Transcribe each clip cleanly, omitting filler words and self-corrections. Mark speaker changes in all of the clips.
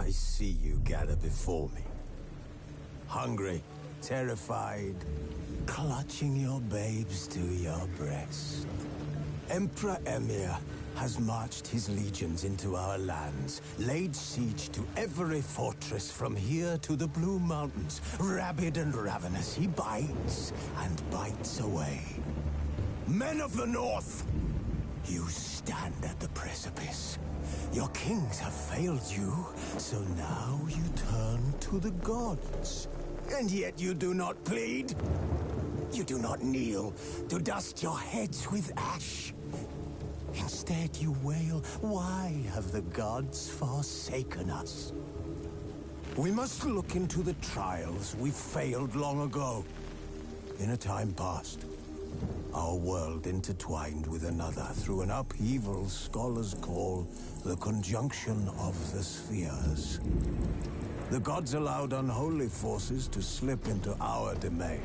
Speaker 1: I see you gather before me. Hungry, terrified, clutching your babes to your breast. Emperor Emir has marched his legions into our lands, laid siege to every fortress from here to the Blue Mountains. Rabid and ravenous, he bites and bites away. Men of the North, you stand at the precipice. Your kings have failed you, so now you turn to the gods. And yet you do not plead. You do not kneel to dust your heads with ash. Instead you wail, why have the gods forsaken us? We must look into the trials we failed long ago. In a time past, our world intertwined with another through an upheaval scholars call the conjunction of the spheres. The gods allowed unholy forces to slip into our domain.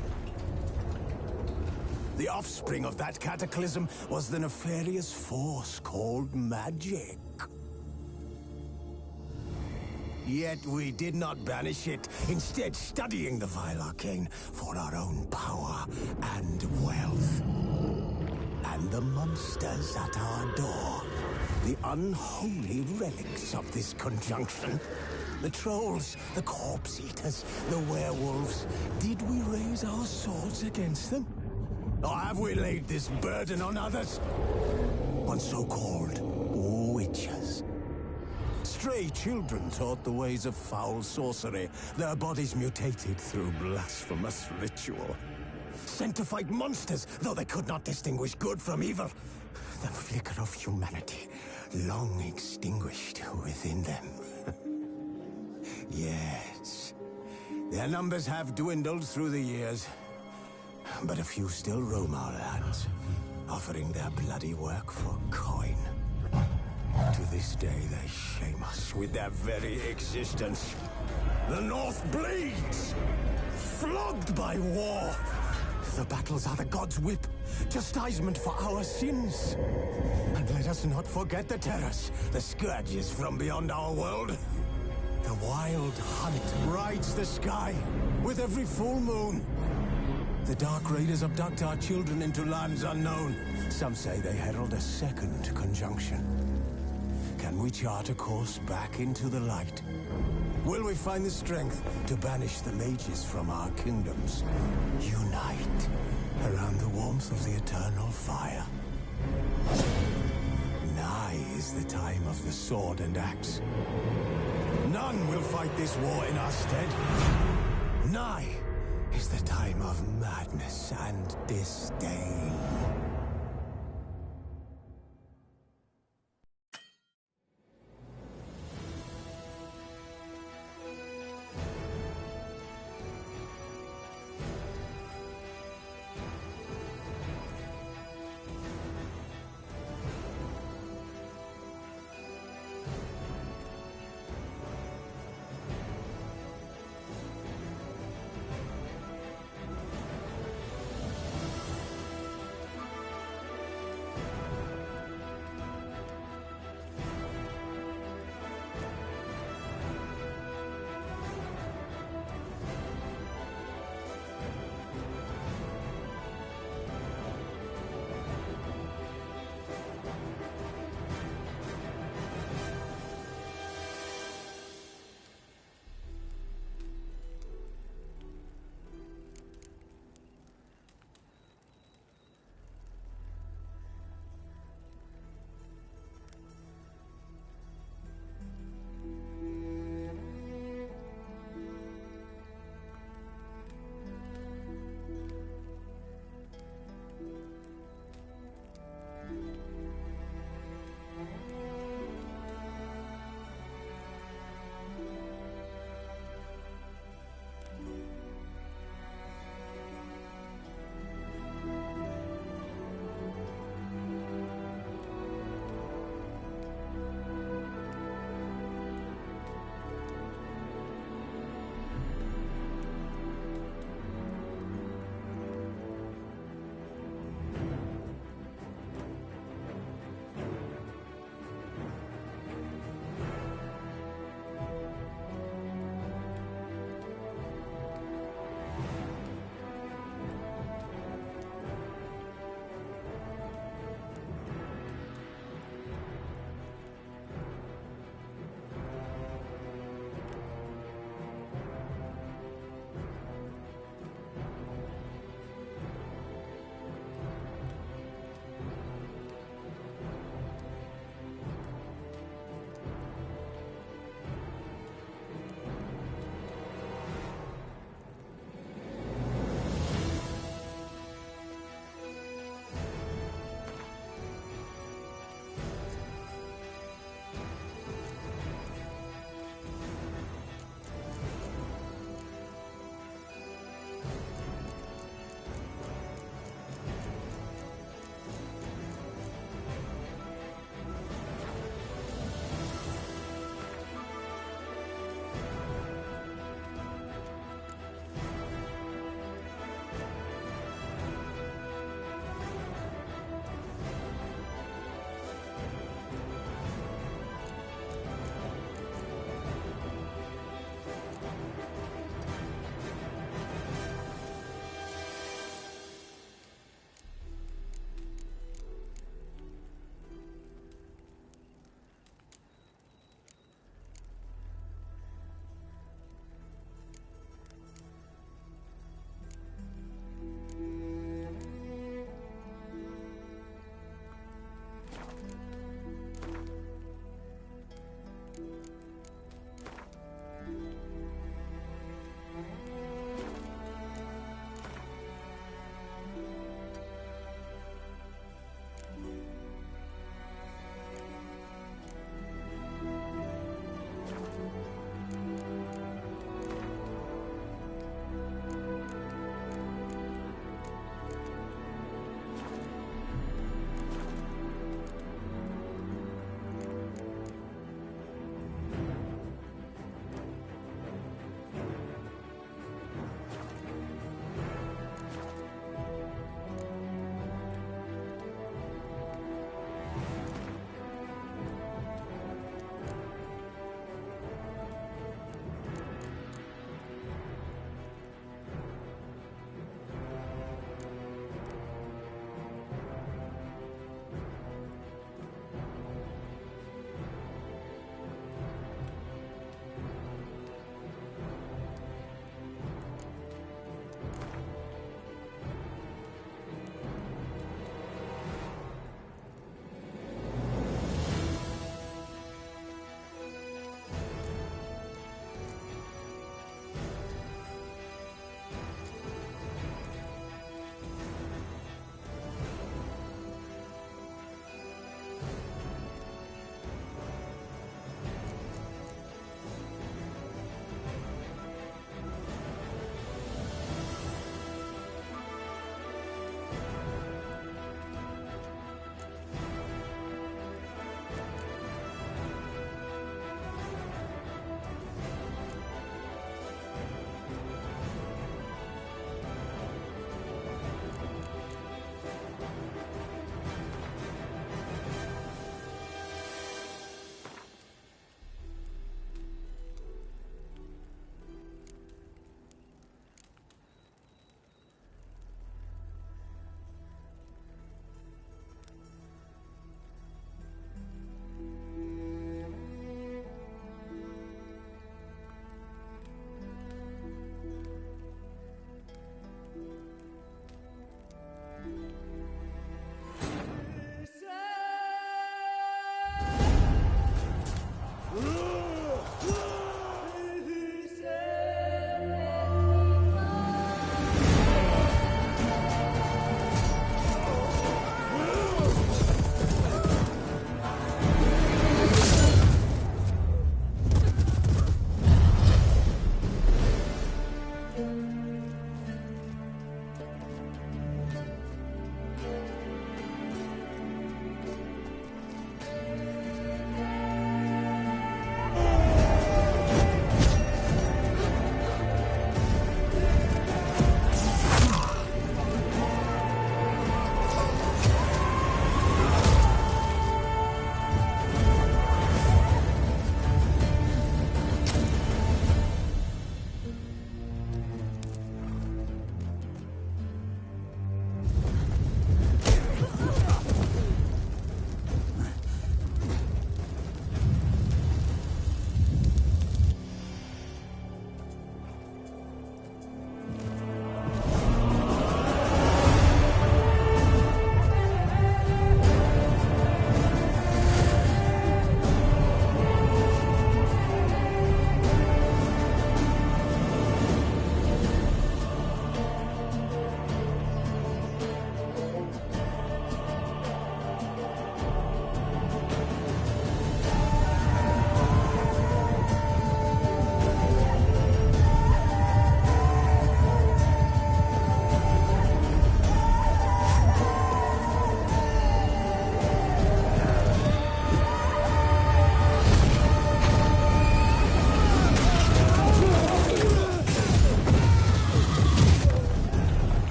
Speaker 1: The offspring of that cataclysm was the nefarious force called magic. Yet we did not banish it, instead studying the vile arcane for our own power and wealth. And the monsters at our door, the unholy relics of this conjunction. The trolls, the corpse eaters, the werewolves. Did we raise our swords against them? Or have we laid this burden on others? On so-called witches. Stray children taught the ways of foul sorcery, their bodies mutated through blasphemous ritual. Sent to fight monsters, though they could not distinguish good from evil. The flicker of humanity, long extinguished within them. Yes, their numbers have dwindled through the years. But a few still roam our lands, offering their bloody work for coin. To this day, they shame us with their very existence. The North bleeds, flogged by war. The battles are the gods' whip, chastisement for our sins. And let us not forget the terrors, the scourges from beyond our world. The wild hunt rides the sky with every full moon. The Dark Raiders abduct our children into lands unknown. Some say they herald a second conjunction. Can we chart a course back into the light? Will we find the strength to banish the mages from our kingdoms? Unite around the warmth of the eternal fire. Nigh is the time of the sword and axe. None will fight this war in our stead. Nigh is the time of madness and disdain.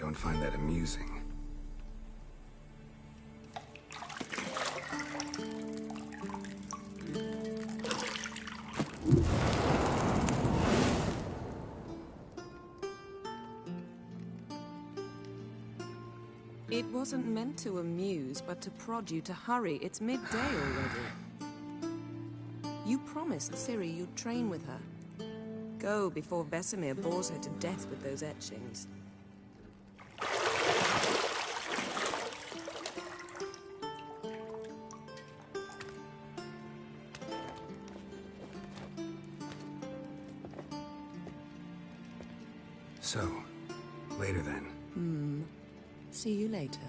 Speaker 2: don't find that amusing.
Speaker 3: It wasn't meant to amuse, but to prod you to hurry. It's midday already. You promised Ciri you'd train with her. Go before Vesemir bores her to death with those etchings.
Speaker 2: So, later then.
Speaker 3: See you later.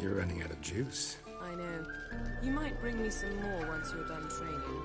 Speaker 2: You're running out of juice.
Speaker 3: I know. You might bring me some more once you're done training.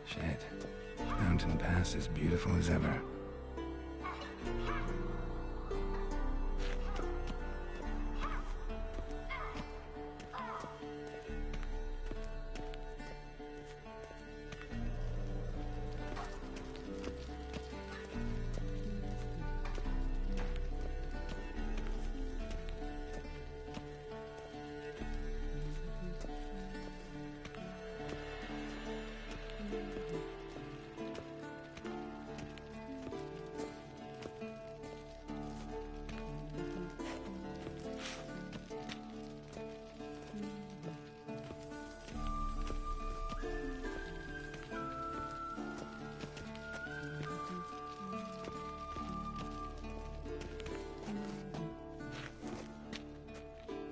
Speaker 2: Shit. Mountain Pass as beautiful as ever.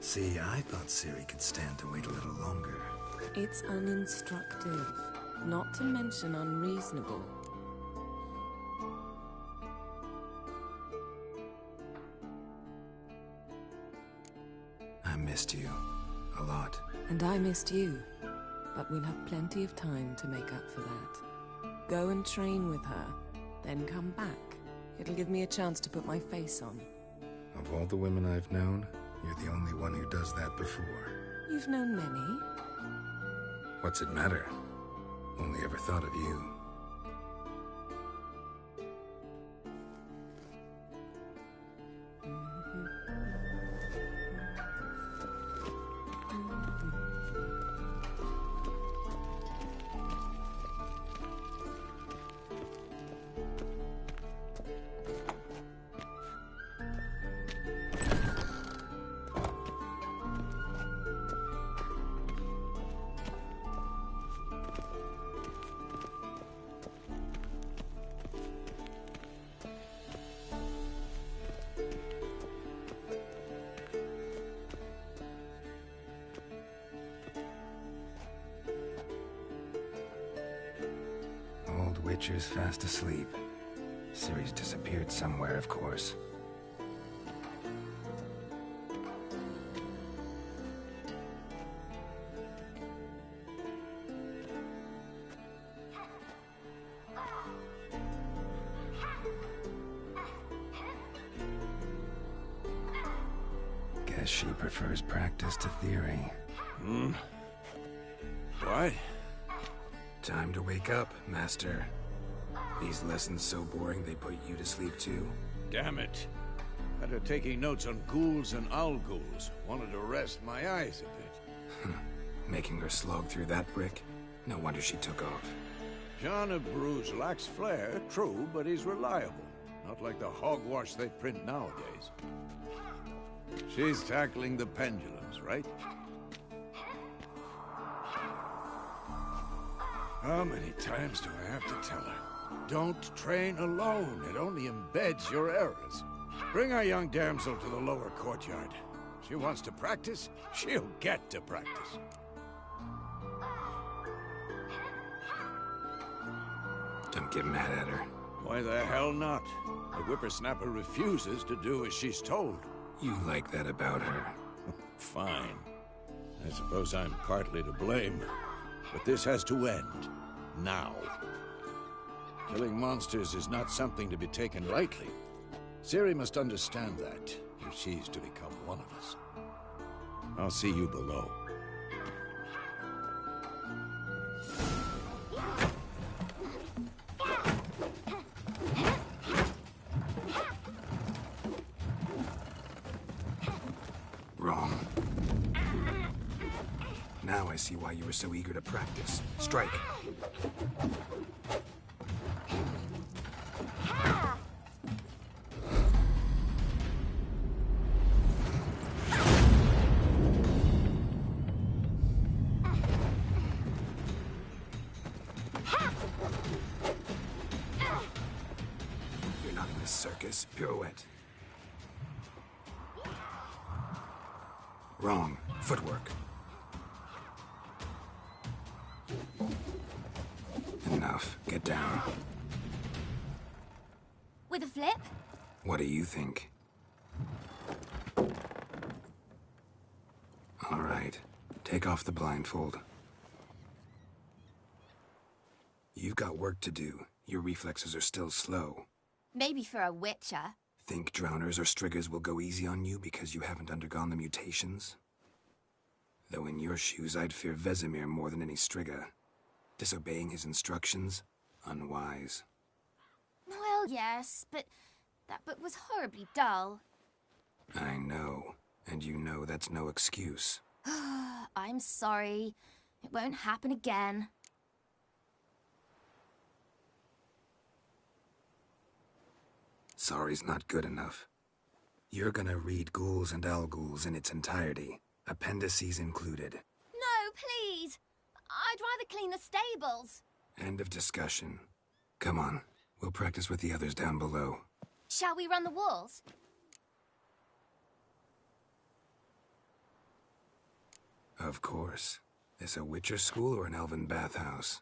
Speaker 2: See, I thought Ciri could stand to wait a little longer.
Speaker 3: It's uninstructive, not to mention unreasonable.
Speaker 2: I missed you. A lot.
Speaker 3: And I missed you. But we'll have plenty of time to make up for that. Go and train with her, then come back. It'll give me a chance to put my face on.
Speaker 2: Of all the women I've known, you're the only one who does that before.
Speaker 3: You've known many.
Speaker 2: What's it matter? Only ever thought of you. Witcher's fast asleep. Ciri's disappeared somewhere, of course. Guess she prefers practice to theory.
Speaker 4: What?
Speaker 2: Time to wake up, Master. These lessons so boring they put you to sleep too.
Speaker 4: Damn it. Had her taking notes on ghouls and owl-ghouls. Wanted to rest my eyes a bit.
Speaker 2: Making her slog through that brick? No wonder she took off.
Speaker 4: John of Bruges lacks flair, true, but he's reliable. Not like the hogwash they print nowadays. She's tackling the pendulums, right? How many times do I have to tell her? Don't train alone. It only embeds your errors. Bring our young damsel to the lower courtyard. She wants to practice, she'll get to practice.
Speaker 2: Don't get mad at her.
Speaker 4: Why the hell not? The whippersnapper refuses to do as she's told.
Speaker 2: You like that about her.
Speaker 4: Fine. I suppose I'm partly to blame. But this has to end. Now. Killing monsters is not something to be taken lightly. Ciri must understand that, if she's to become one of us. I'll see you below.
Speaker 2: Wrong. Now I see why you were so eager to practice. Strike. You're not in this circus. Pirouette. Wrong. Footwork. Enough. Get down.
Speaker 5: With a flip?
Speaker 2: What do you think? All right. Take off the blindfold. You've got work to do. Your reflexes are still slow.
Speaker 5: Maybe for a witcher.
Speaker 2: Think drowners or striggers will go easy on you because you haven't undergone the mutations? Though in your shoes, I'd fear Vesemir more than any strigger. Disobeying his instructions? Unwise.
Speaker 5: Well, yes, but that book was horribly dull.
Speaker 2: I know. And you know that's no excuse.
Speaker 5: I'm sorry. It won't happen again.
Speaker 2: Sorry's not good enough. You're gonna read Ghouls and Owl-Ghouls in its entirety, appendices included.
Speaker 5: No, please! I'd rather clean the stables.
Speaker 2: End of discussion. Come on, we'll practice with the others down below.
Speaker 5: Shall we run the walls?
Speaker 2: Of course. This a Witcher school or an elven bathhouse?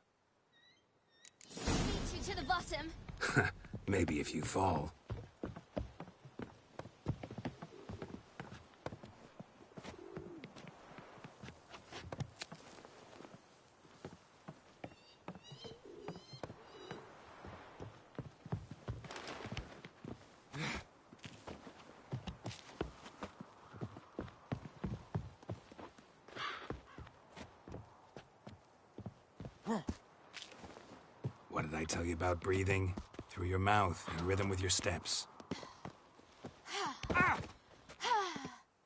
Speaker 5: Beat you to the bottom.
Speaker 2: Maybe if you fall. What did I tell you about breathing? Through your mouth, in rhythm with your steps.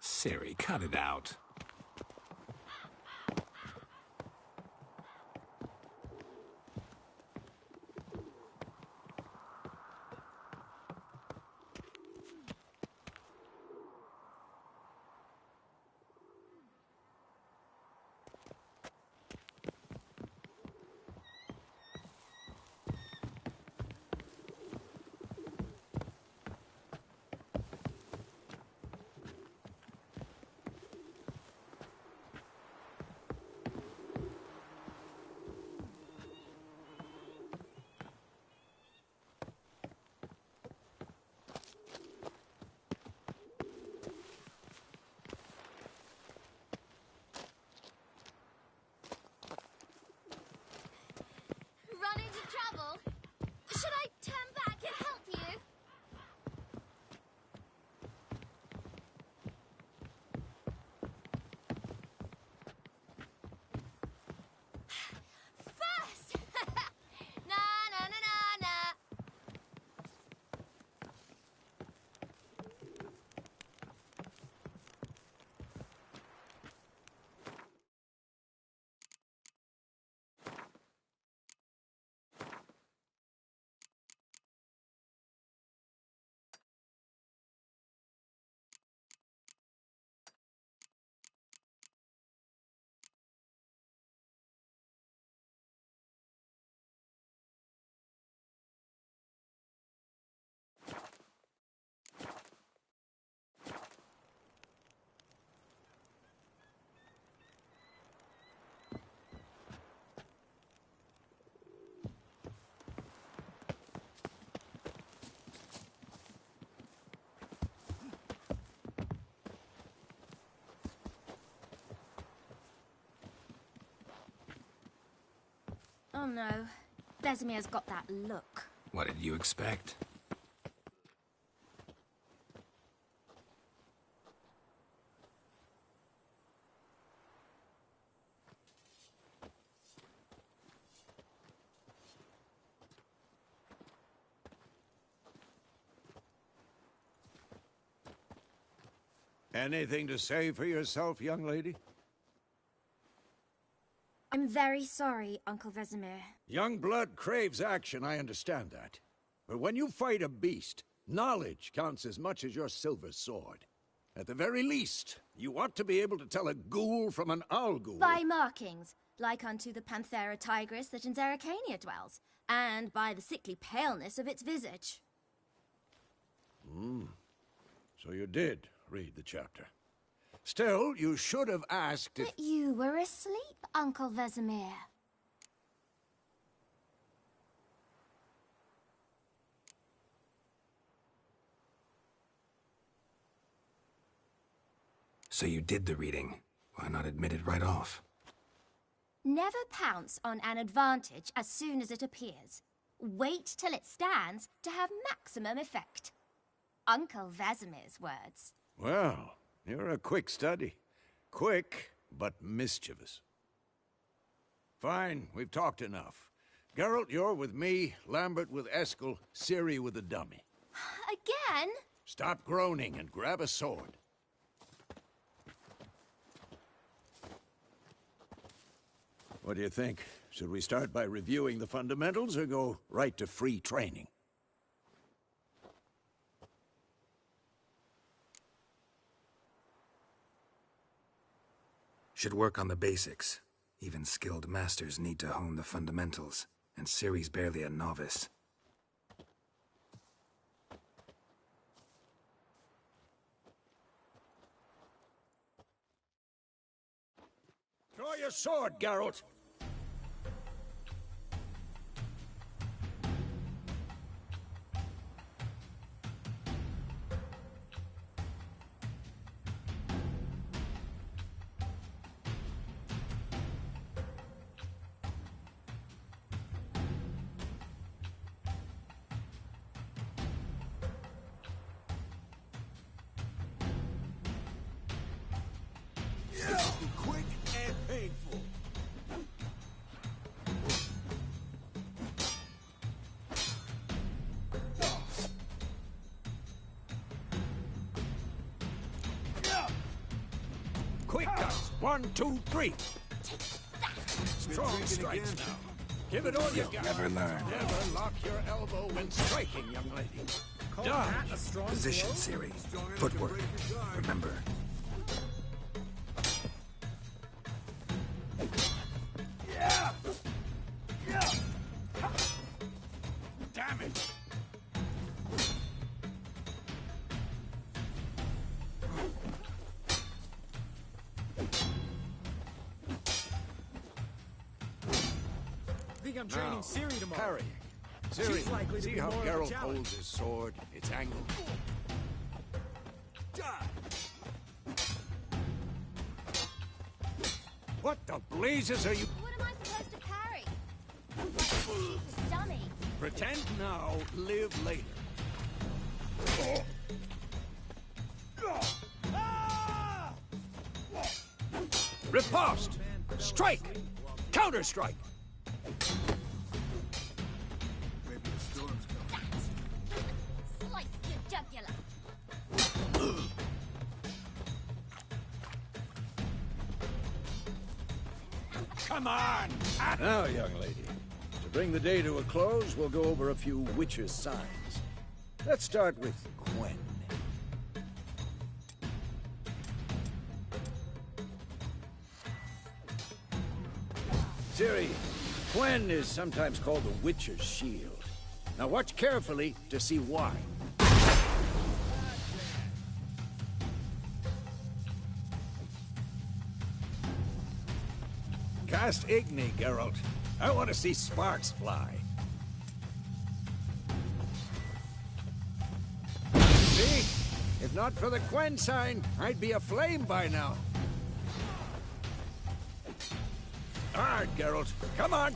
Speaker 2: Ciri, cut it out.
Speaker 5: Oh no. Vesemir's got that look.
Speaker 2: What did you expect?
Speaker 4: Anything to say for yourself, young lady?
Speaker 5: I'm very sorry, Uncle Vesemir.
Speaker 4: Young blood craves action, I understand that. But when you fight a beast, knowledge counts as much as your silver sword. At the very least, you ought to be able to tell a ghoul from an owl ghoul.
Speaker 5: By markings, like unto the Panthera tigris that in Zerrikania dwells, and by the sickly paleness of its visage.
Speaker 4: So you did read the chapter. Still, you should have asked if...
Speaker 5: But you were asleep, Uncle Vesemir.
Speaker 2: So you did the reading. Why not admit it right off?
Speaker 5: Never pounce on an advantage as soon as it appears. Wait till it stands to have maximum effect. Uncle Vesemir's words.
Speaker 4: Well, you're a quick study. Quick, but mischievous. Fine, we've talked enough. Geralt, you're with me, Lambert with Eskel, Ciri with the dummy.
Speaker 5: Again?
Speaker 4: Stop groaning and grab a sword. What do you think? Should we start by reviewing the fundamentals or go right to free training?
Speaker 2: Should work on the basics. Even skilled masters need to hone the fundamentals, and Ciri's barely a novice.
Speaker 4: Draw your sword, Geralt!
Speaker 1: Quick and painful.
Speaker 4: Quick cuts! 1, 2, 3! Strong strikes now. Give it all you got.
Speaker 2: Never learn.
Speaker 4: Never lock your elbow when striking, young lady. Dodge!
Speaker 2: Position, Ciri. Footwork. Remember.
Speaker 4: Damn it!
Speaker 6: I'm training Ciri tomorrow.
Speaker 4: Parry.
Speaker 6: She's likely
Speaker 4: Ciri,
Speaker 6: to
Speaker 4: see
Speaker 6: be
Speaker 4: how
Speaker 6: more of a
Speaker 4: Geralt
Speaker 6: challenge.
Speaker 4: holds his sword? It's angled. What the blazes are you...
Speaker 5: What am I supposed to parry? Dummy.
Speaker 4: Pretend now, live later. Riposte! Strike! Counter-strike!
Speaker 5: Slice your jugular.
Speaker 4: Come on! Now, young lady, to bring the day to a close, we'll go over a few witches' signs. Let's start with Quen. Ciri, Quen is sometimes called the Witcher's Shield. Now watch carefully to see why. Cast Igni, Geralt. I want to see sparks fly. See? If not for the Quen sign, I'd be aflame by now. Hard, Geralt. Come on.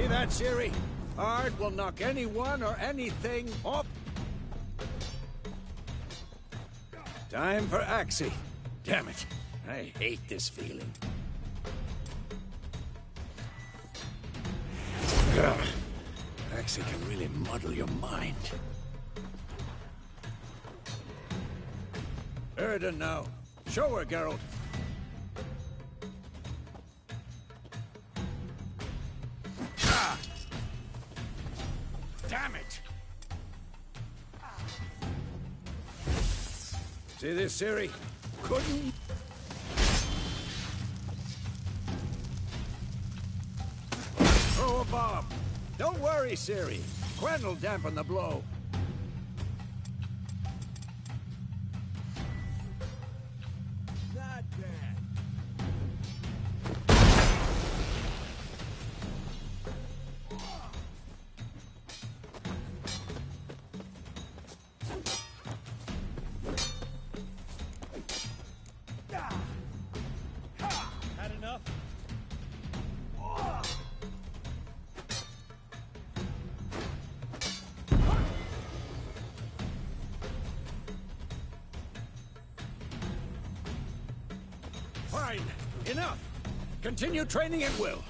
Speaker 4: See that, Siri? Art will knock anyone or anything off. Time for Axie. Damn it. I hate this feeling. Ugh. Axie can really muddle your mind. Erden now. Show her, Geralt. Ah! Damn it! See this, Siri? Couldn't... Throw a bomb. Don't worry, Siri. Quen will dampen the blow. Not bad.
Speaker 6: Had enough?
Speaker 4: Fine. Enough. Continue training at will.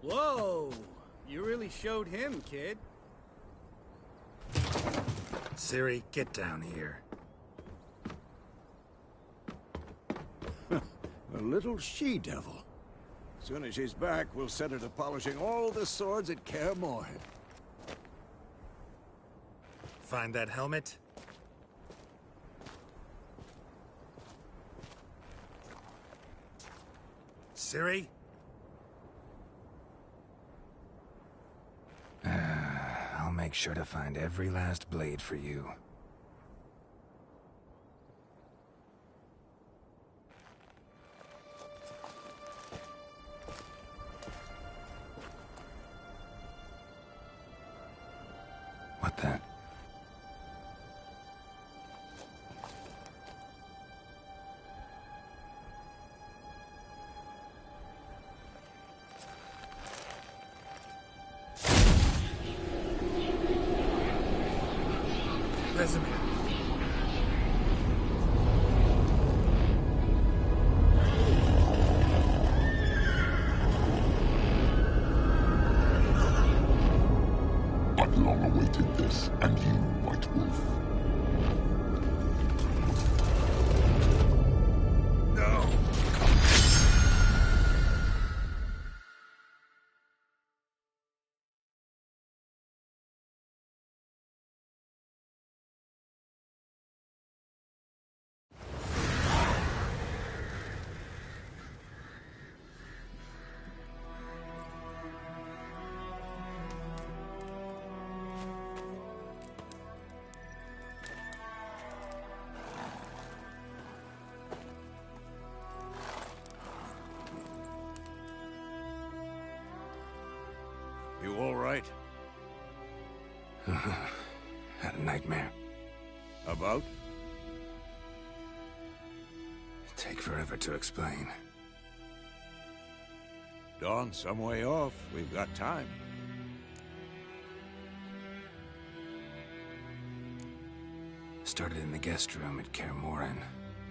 Speaker 6: Whoa! You really showed him, kid.
Speaker 2: Ciri, get down here.
Speaker 4: A little she-devil. As soon as she's back, we'll set her to polishing all the swords at Kaer Morhen.
Speaker 2: Find that helmet? Ciri? I'll make sure to find every last blade for you. What the? Vesemir.
Speaker 7: I've long awaited this, and you, White Wolf.
Speaker 4: No! You all right?
Speaker 2: Had a nightmare.
Speaker 4: About?
Speaker 2: Take forever to explain.
Speaker 4: Dawn's some way off. We've got time.
Speaker 2: Started in the guest room at Kaer Morhen.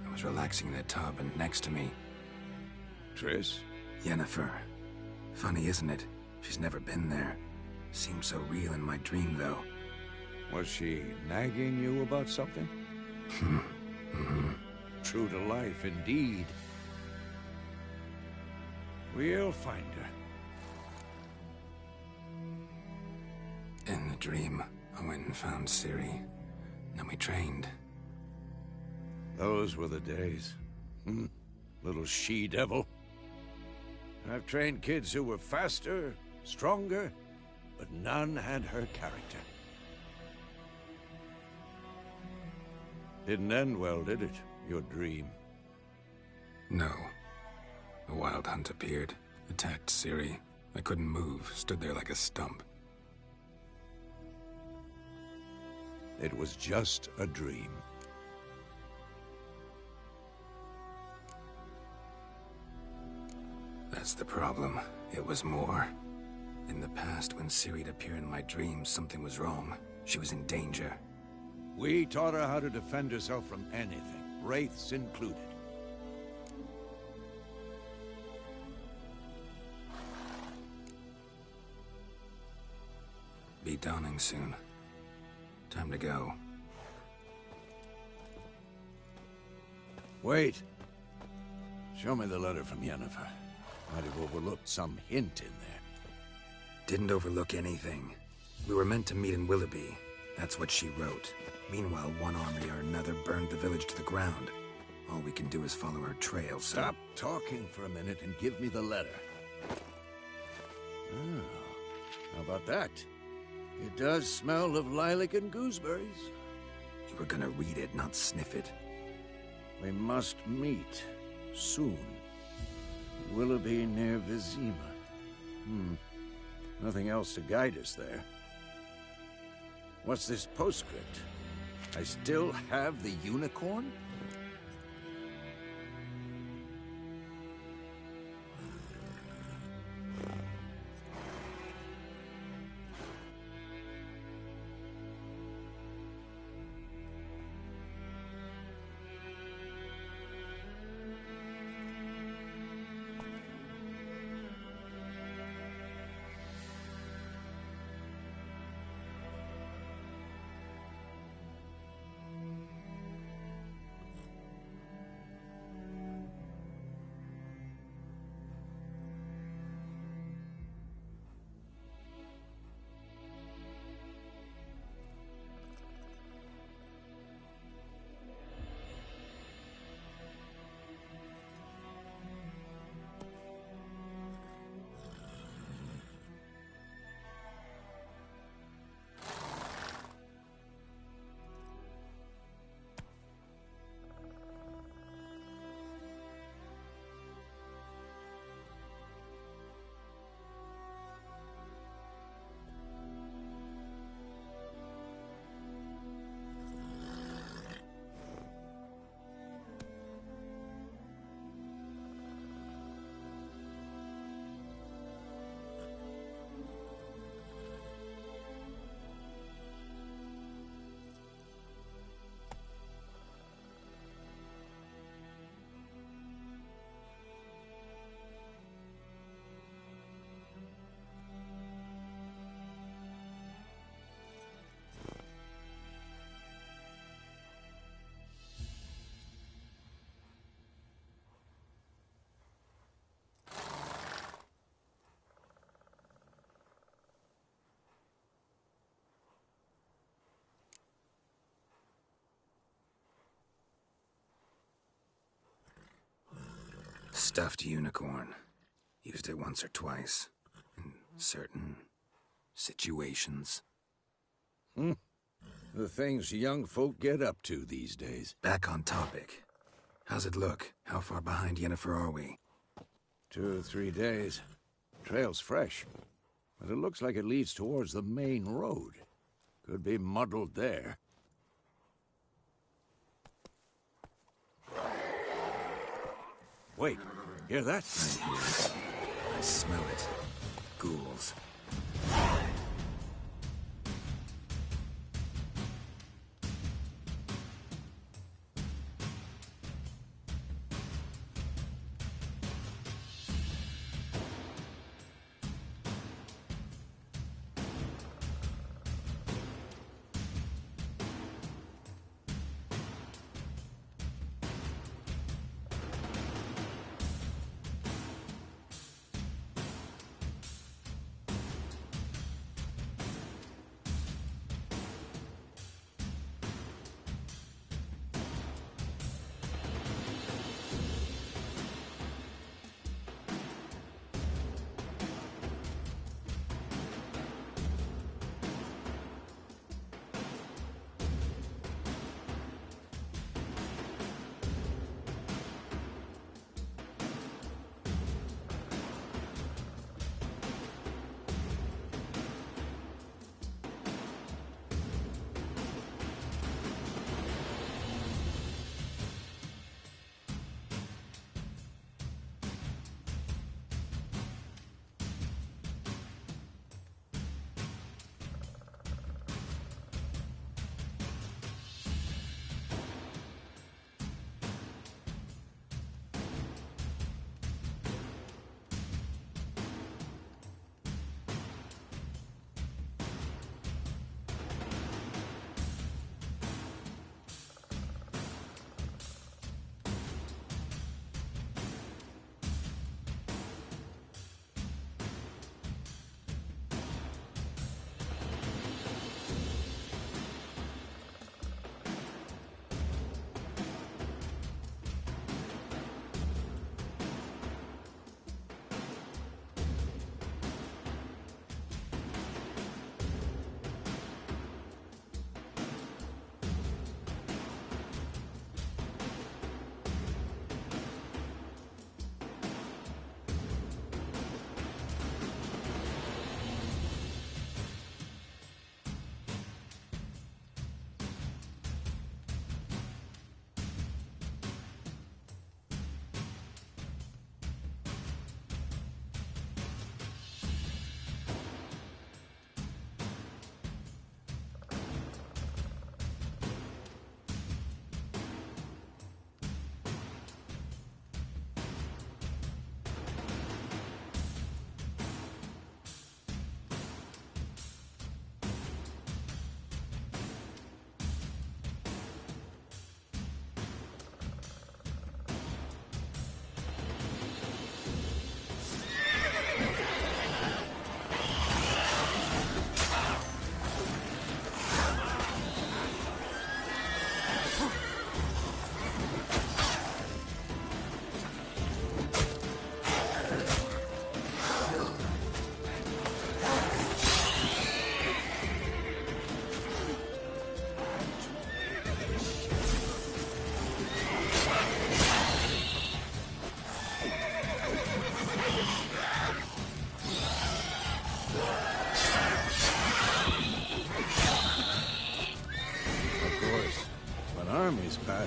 Speaker 2: I was relaxing in the tub, and next to me,
Speaker 4: Triss?
Speaker 2: Yennefer. Funny, isn't it? She's never been there. Seemed so real in my dream, though.
Speaker 4: Was she nagging you about something? True to life, indeed. We'll find her.
Speaker 2: In the dream, I went and found Ciri. Then we trained.
Speaker 4: Those were the days. Little she-devil. I've trained kids who were faster, stronger, but none had her character. Didn't end well, did it? Your dream?
Speaker 2: No. A wild hunt appeared, attacked Ciri. I couldn't move, stood there like a stump.
Speaker 4: It was just a dream.
Speaker 2: That's the problem. It was more. In the past, when Ciri'd appear in my dreams, something was wrong. She was in danger.
Speaker 4: We taught her how to defend herself from anything, wraiths included.
Speaker 2: Be dawning soon. Time to go.
Speaker 4: Wait. Show me the letter from Yennefer. Might have overlooked some hint in there.
Speaker 2: Didn't overlook anything. We were meant to meet in Willoughby. That's what she wrote. Meanwhile, one army or another burned the village to the ground. All we can do is follow her trail, so...
Speaker 4: Stop talking for a minute and give me the letter. Oh, how about that? It does smell of lilac and gooseberries.
Speaker 2: You were gonna read it, not sniff it.
Speaker 4: We must meet. Soon. Willoughby near Vizima. Nothing else to guide us there. What's this postscript? I still have the unicorn?
Speaker 2: Stuffed unicorn. Used it once or twice. In certain situations.
Speaker 4: The things young folk get up to these days.
Speaker 2: Back on topic. How's it look? How far behind Yennefer are we?
Speaker 4: 2 or 3 days. Trail's fresh, but it looks like it leads towards the main road. Could be muddled there. Wait, hear that?
Speaker 2: I hear it. I smell it. Ghouls.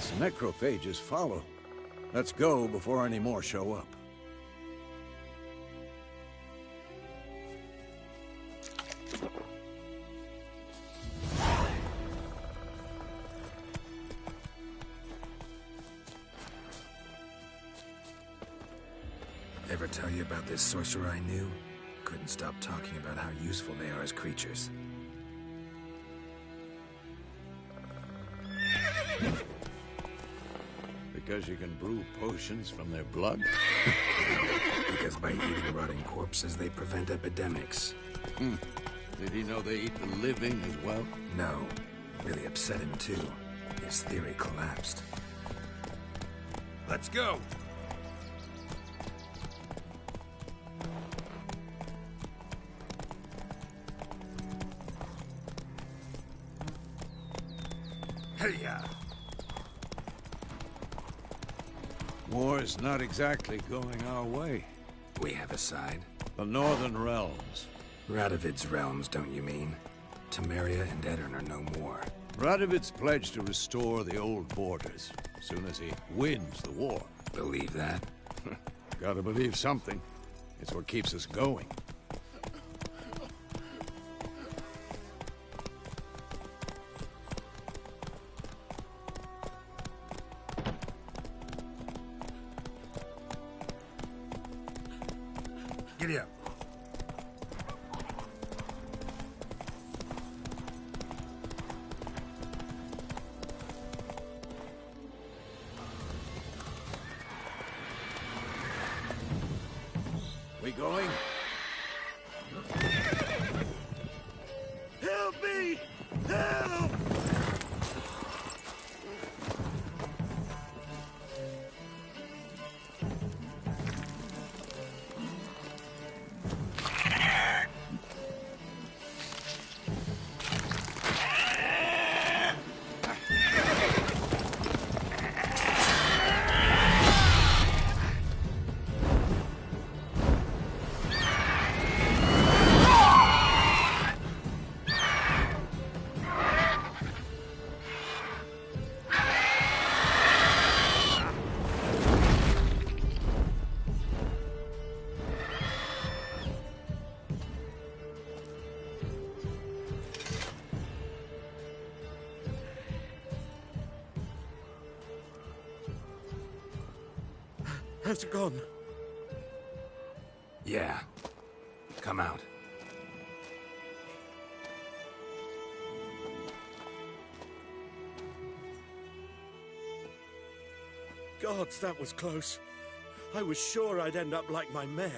Speaker 4: unless necrophages follow. Let's go before any more show up.
Speaker 2: Ever tell you about this sorcerer I knew? Couldn't stop talking about how useful they are as creatures.
Speaker 4: Because you can brew potions from their blood?
Speaker 2: Because by eating rotting corpses, they prevent epidemics.
Speaker 4: Did he know they eat the living as well?
Speaker 2: No. Really upset him, too. His theory collapsed. Let's go! Hey-ya!
Speaker 4: War's not exactly going our way.
Speaker 2: We have a side.
Speaker 4: The Northern Realms.
Speaker 2: Radovid's realms, don't you mean? Temeria and Edirn are no more.
Speaker 4: Radovid's pledged to restore the old borders, as soon as he wins the war.
Speaker 2: Believe that?
Speaker 4: Gotta believe something. It's what keeps us going.
Speaker 2: Giddy up.
Speaker 4: We going? Help me! Help!
Speaker 6: Has it gone?
Speaker 2: Yeah. Come out.
Speaker 6: Gods, that was close. I was sure I'd end up like my mare.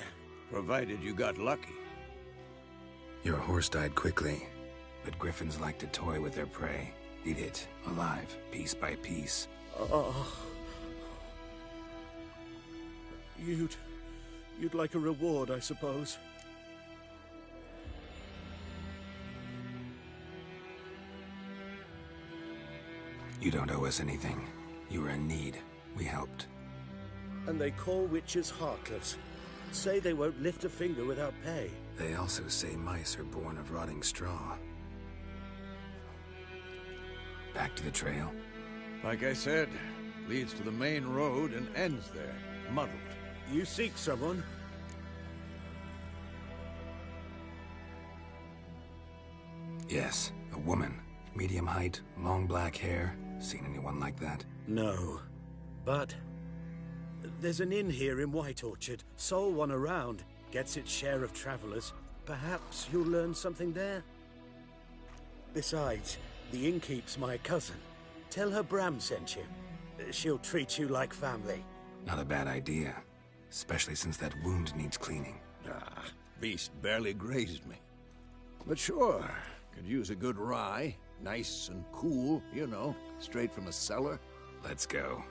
Speaker 4: Provided you got lucky.
Speaker 2: Your horse died quickly, but griffins like to toy with their prey. Eat it, alive, piece by piece.
Speaker 6: Oh. You'd like a reward, I suppose.
Speaker 2: You don't owe us anything. You were in need. We helped.
Speaker 6: And they call witches heartless. Say they won't lift a finger without pay.
Speaker 2: They also say mice are born of rotting straw. Back to the trail?
Speaker 4: Like I said, leads to the main road and ends there, muddled.
Speaker 6: You seek someone?
Speaker 2: Yes, a woman. Medium height, long black hair. Seen anyone like that?
Speaker 6: No. But there's an inn here in White Orchard. Sole one around. Gets its share of travelers. Perhaps you'll learn something there? Besides, the innkeep's my cousin. Tell her Bram sent you. She'll treat you like family.
Speaker 2: Not a bad idea. Especially since that wound needs cleaning.
Speaker 4: Beast barely grazed me. But sure, could use a good rye. Nice and cool, you know, straight from a cellar.
Speaker 2: Let's go.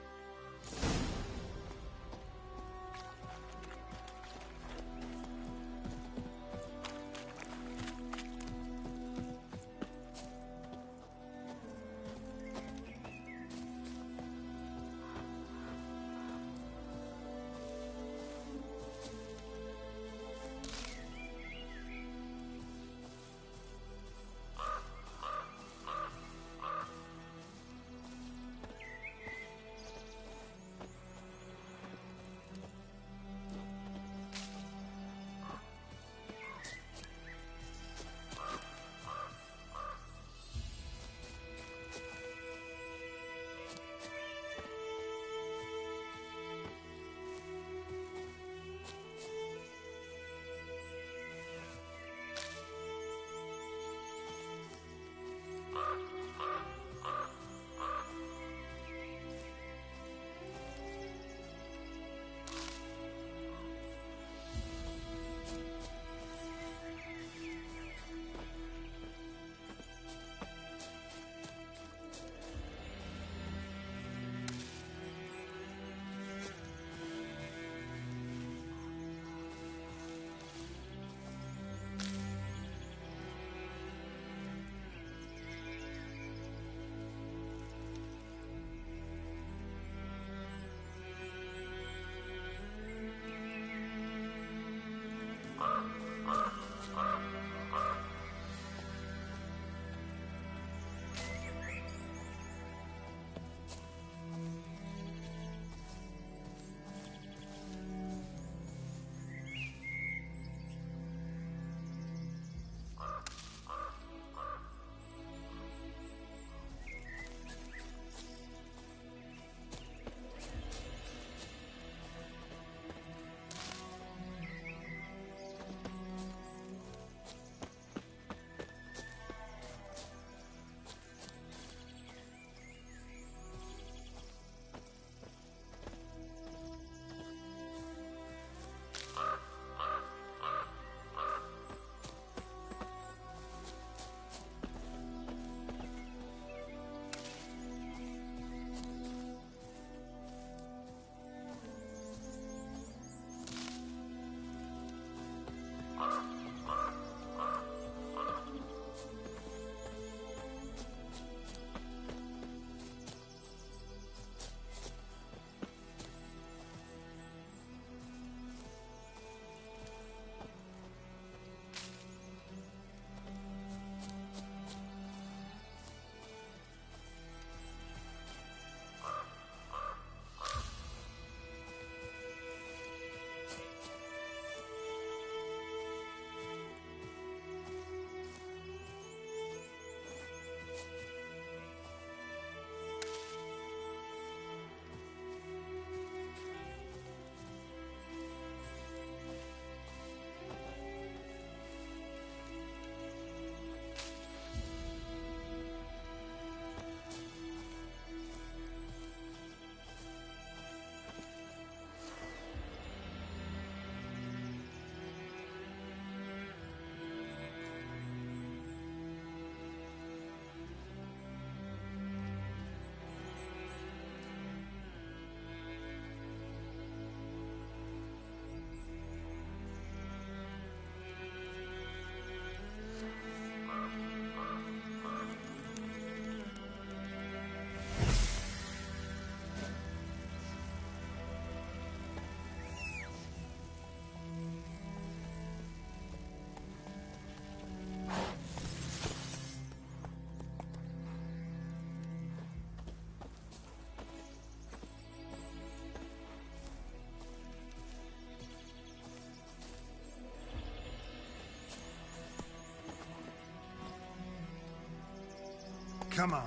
Speaker 8: Come on.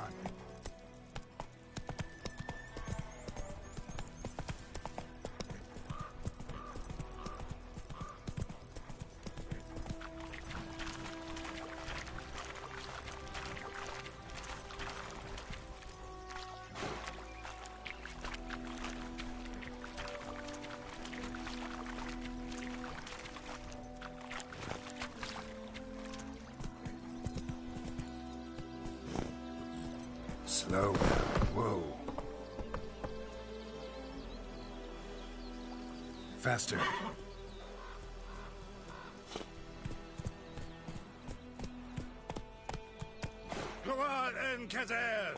Speaker 2: Slow down. Whoa. Faster.
Speaker 8: Come on, Enkazer!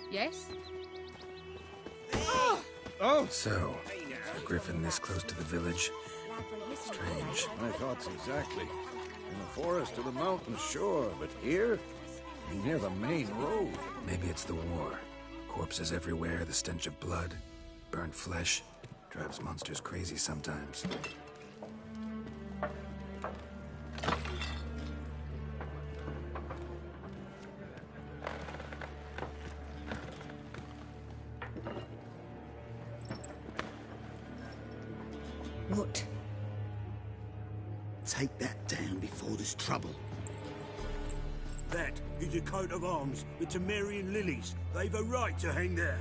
Speaker 3: Yes?
Speaker 4: Oh!
Speaker 2: So, a griffin this close to the village? Strange.
Speaker 4: My thoughts exactly. In the forest or the mountain, sure, but here? Near the main road.
Speaker 2: Maybe it's the war. Corpses everywhere, the stench of blood, burnt flesh. Drives monsters crazy sometimes.
Speaker 3: What?
Speaker 9: Take that down before there's trouble.
Speaker 6: That is a coat of arms, the Temerian lilies. They've a right to hang there.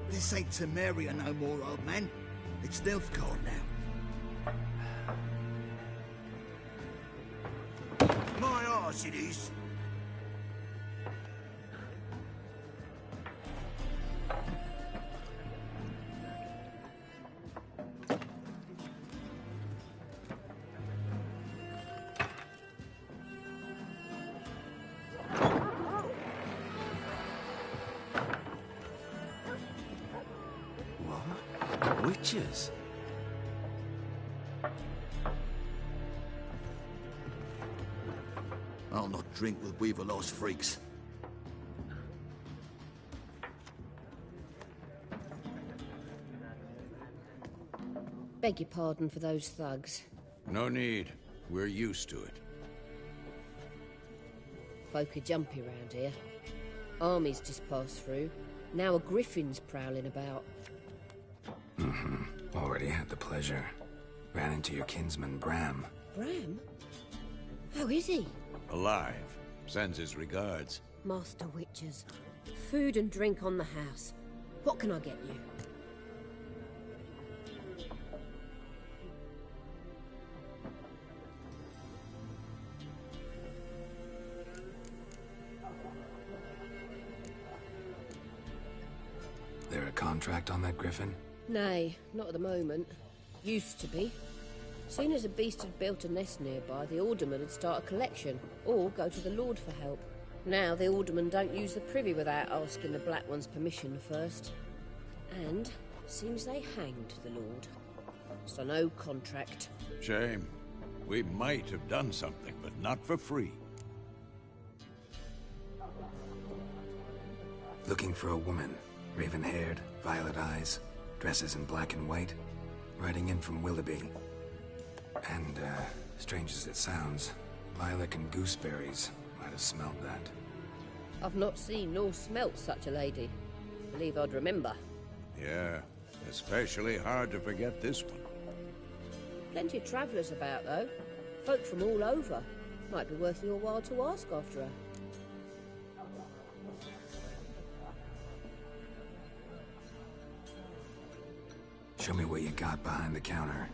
Speaker 9: This ain't Temeria no more, old man. It's Nilfgaard now.
Speaker 6: My arse it is.
Speaker 1: Witches?
Speaker 9: I'll not drink with Weaverlost freaks.
Speaker 3: Beg your pardon for those thugs.
Speaker 4: No need. We're used to it.
Speaker 3: Folk are jumpy round here. Armies just passed through. Now a griffin's prowling about.
Speaker 2: Already had the pleasure. Ran into your kinsman, Bram.
Speaker 3: Bram? How is he?
Speaker 4: Alive. Sends his regards.
Speaker 3: Master Witches. Food and drink on the house. What can I get you?
Speaker 2: There a contract on that griffin?
Speaker 3: Nay, not at the moment. Used to be. Soon as a beast had built a nest nearby, the alderman would start a collection, or go to the Lord for help.
Speaker 10: Now the aldermen don't use the privy without asking the Black One's permission first. And seems they hanged the Lord. So no contract.
Speaker 4: Shame. We might have done something, but not for free.
Speaker 2: Looking for a woman. Raven-haired, violet eyes, dresses in black and white. Riding in from Willoughby. And, strange as it sounds, lilac and gooseberries might have smelled that.
Speaker 10: I've not seen nor smelt such a lady. Believe I'd remember.
Speaker 4: Yeah, especially hard to forget this one.
Speaker 10: Plenty of travellers about, though. Folk from all over. Might be worth your while to ask after her.
Speaker 2: Show me what you got behind the counter.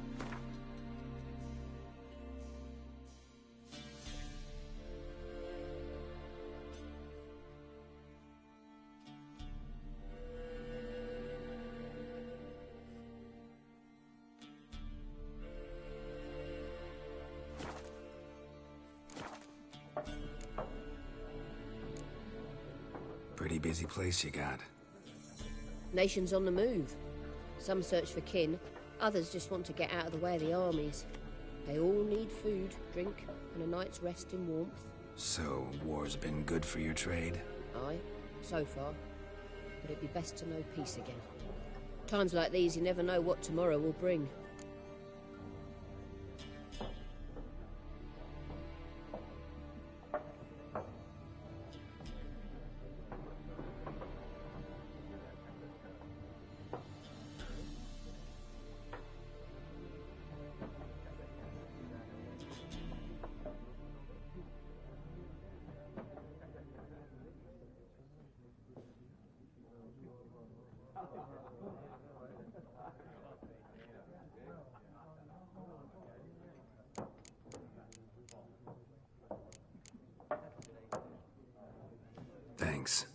Speaker 2: Pretty busy place you got.
Speaker 10: Nations on the move. Some search for kin, others just want to get out of the way of the armies. They all need food, drink, and a night's rest in warmth.
Speaker 2: So, war's been good for your trade?
Speaker 10: Aye, so far. But it'd be best to know peace again. Times like these, you never know what tomorrow will bring.
Speaker 2: Thanks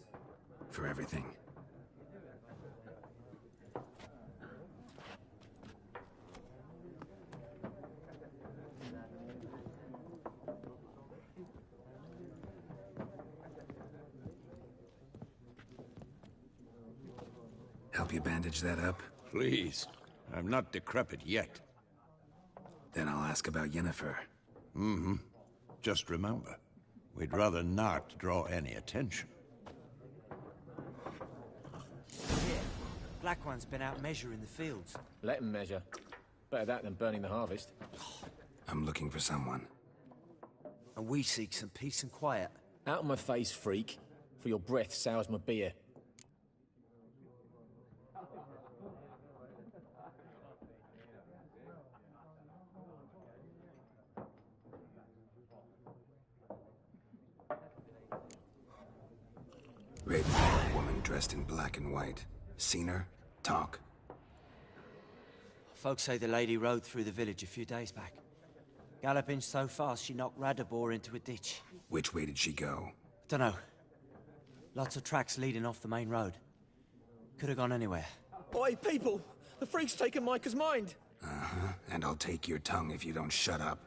Speaker 2: for everything. Help you bandage that up?
Speaker 4: Please. I'm not decrepit yet.
Speaker 2: Then I'll ask about Yennefer.
Speaker 4: Mm-hmm. Just remember, we'd rather not draw any attention.
Speaker 11: Yeah. Black One's been out measuring the fields.
Speaker 12: Let him measure. Better that than burning the harvest.
Speaker 2: I'm looking for someone.
Speaker 11: And we seek some peace and quiet.
Speaker 12: Out of my face, freak. For your breath sours my beer.
Speaker 2: Raven-haired woman dressed in black and white. Seen her? Talk.
Speaker 11: Folks say the lady rode through the village a few days back. Galloping so fast she knocked Radabor into a ditch.
Speaker 2: Which way did she go?
Speaker 11: Dunno. Lots of tracks leading off the main road. Could have gone anywhere.
Speaker 13: Oi, people! The freak's taken Micah's mind!
Speaker 2: Uh-huh. And I'll take your tongue if you don't shut up.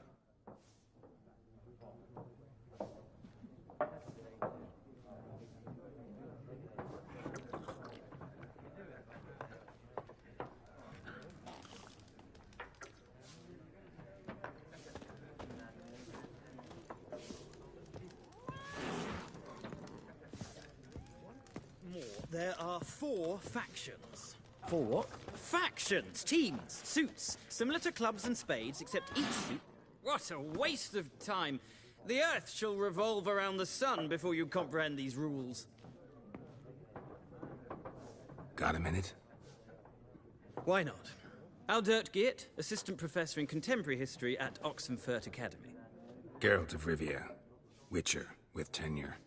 Speaker 14: There are 4 factions.
Speaker 12: 4 what?
Speaker 14: Factions, teams, suits, similar to clubs and spades, except each suit... What a waste of time! The Earth shall revolve around the sun before you comprehend these rules.
Speaker 2: Got a minute?
Speaker 14: Why not? Aldert Geert, Assistant Professor in Contemporary History at Oxenfurt Academy.
Speaker 2: Geralt of Rivia. Witcher, with tenure.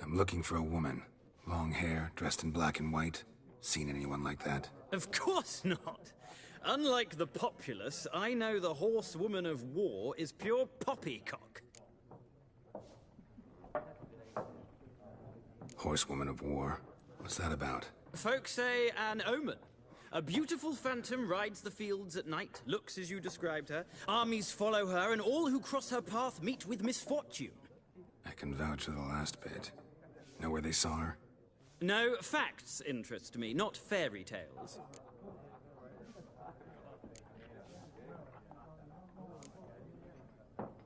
Speaker 2: I'm looking for a woman. Long hair, dressed in black and white. Seen anyone like that?
Speaker 14: Of course not! Unlike the populace, I know the horsewoman of war is pure poppycock.
Speaker 2: Horsewoman of war? What's that about?
Speaker 14: Folks say an omen. A beautiful phantom rides the fields at night, looks as you described her. Armies follow her, and all who cross her path meet with misfortune.
Speaker 2: I can vouch for the last bit. Know where they saw her?
Speaker 14: No, facts interest me, not fairy tales.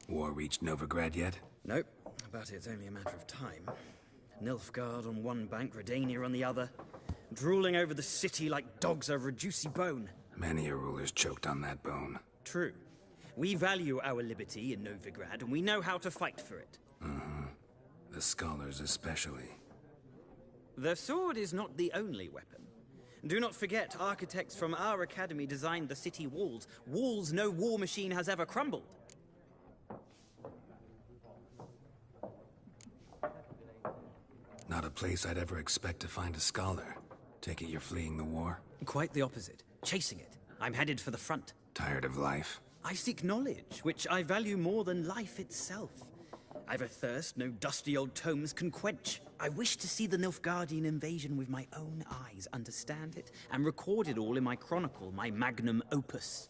Speaker 2: War reached Novigrad yet?
Speaker 14: Nope, but it's only a matter of time. Nilfgaard on one bank, Redania on the other, drooling over the city like dogs over a juicy bone.
Speaker 2: Many a ruler's choked on that bone.
Speaker 14: True. We value our liberty in Novigrad, and we know how to fight for it.
Speaker 2: The scholars especially.
Speaker 14: The sword is not the only weapon. Do not forget, architects from our academy designed the city walls. Walls no war machine has ever crumbled.
Speaker 2: Not a place I'd ever expect to find a scholar. Take it you're fleeing the war?
Speaker 14: Quite the opposite. Chasing it. I'm headed for the front.
Speaker 2: Tired of life?
Speaker 14: I seek knowledge, which I value more than life itself. I've a thirst no dusty old tomes can quench. I wish to see the Nilfgaardian invasion with my own eyes, understand it, and record it all in my chronicle, my magnum opus.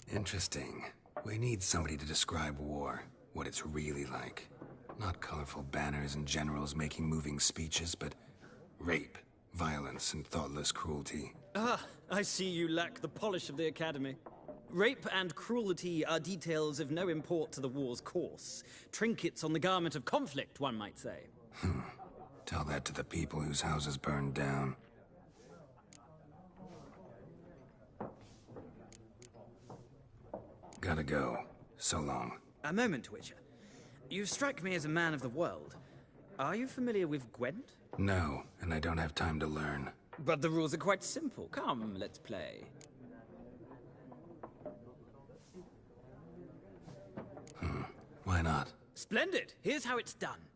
Speaker 2: Interesting. We need somebody to describe war, what it's really like. Not colorful banners and generals making moving speeches, but rape, violence, and thoughtless cruelty.
Speaker 14: Ah, I see you lack the polish of the Academy. Rape and cruelty are details of no import to the war's course. Trinkets on the garment of conflict, one might say.
Speaker 2: Tell that to the people whose houses burned down. Gotta go. So long.
Speaker 14: A moment, Witcher. You strike me as a man of the world. Are you familiar with Gwent?
Speaker 2: No, and I don't have time to learn.
Speaker 14: But the rules are quite simple. Come, let's play.
Speaker 2: Why not?
Speaker 14: Splendid! Here's how it's done.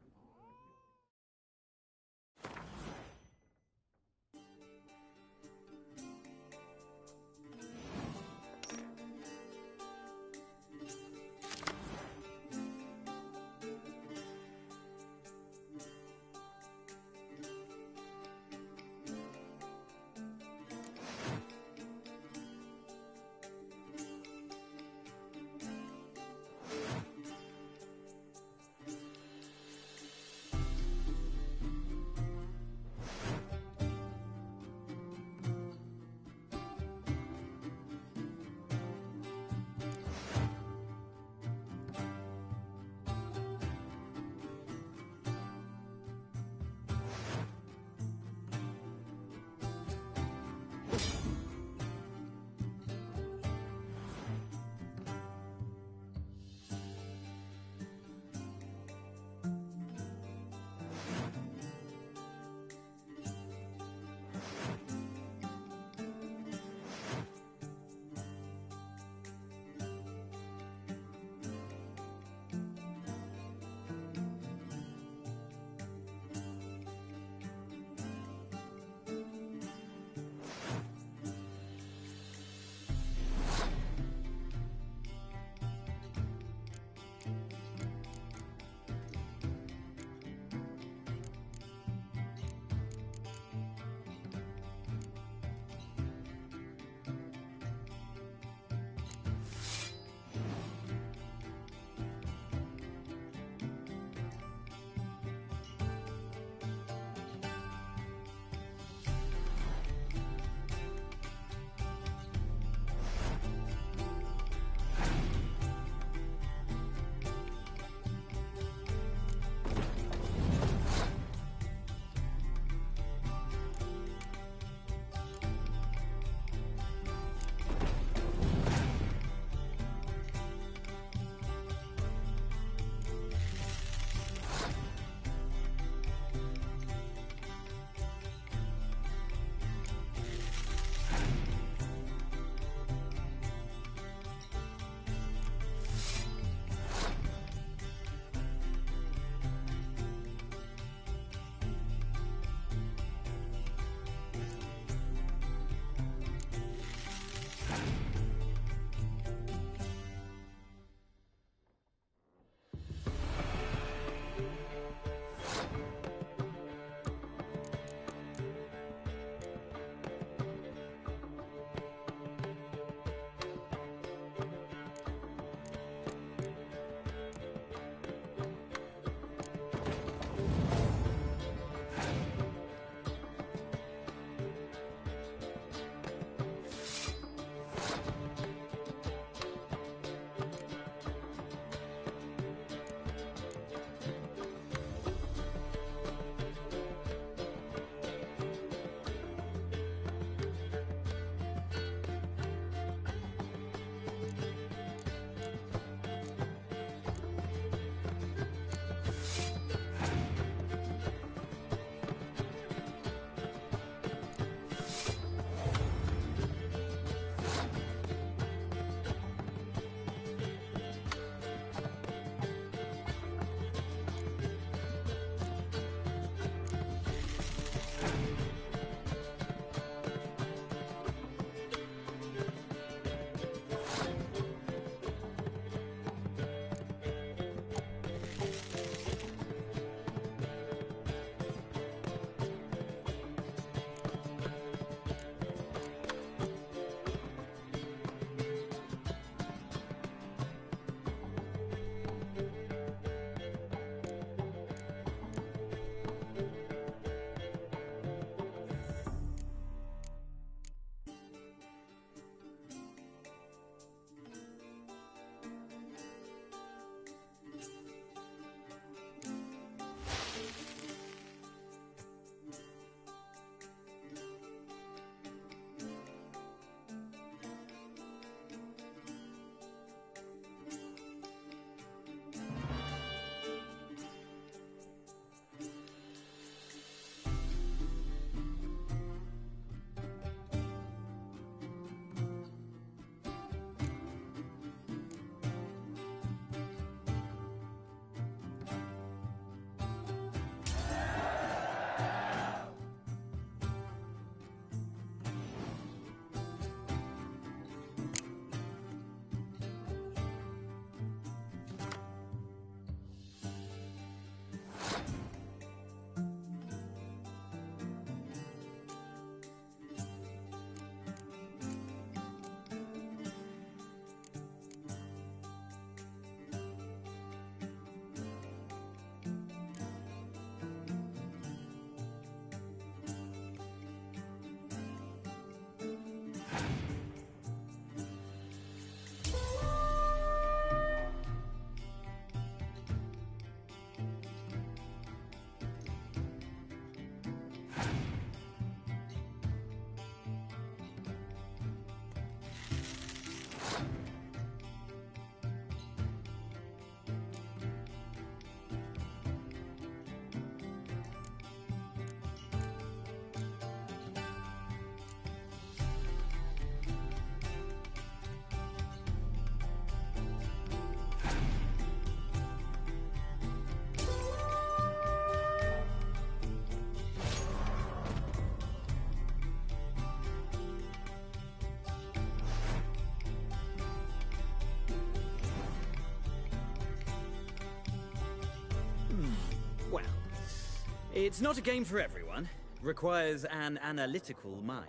Speaker 14: It's not a game for everyone. Requires an analytical mind.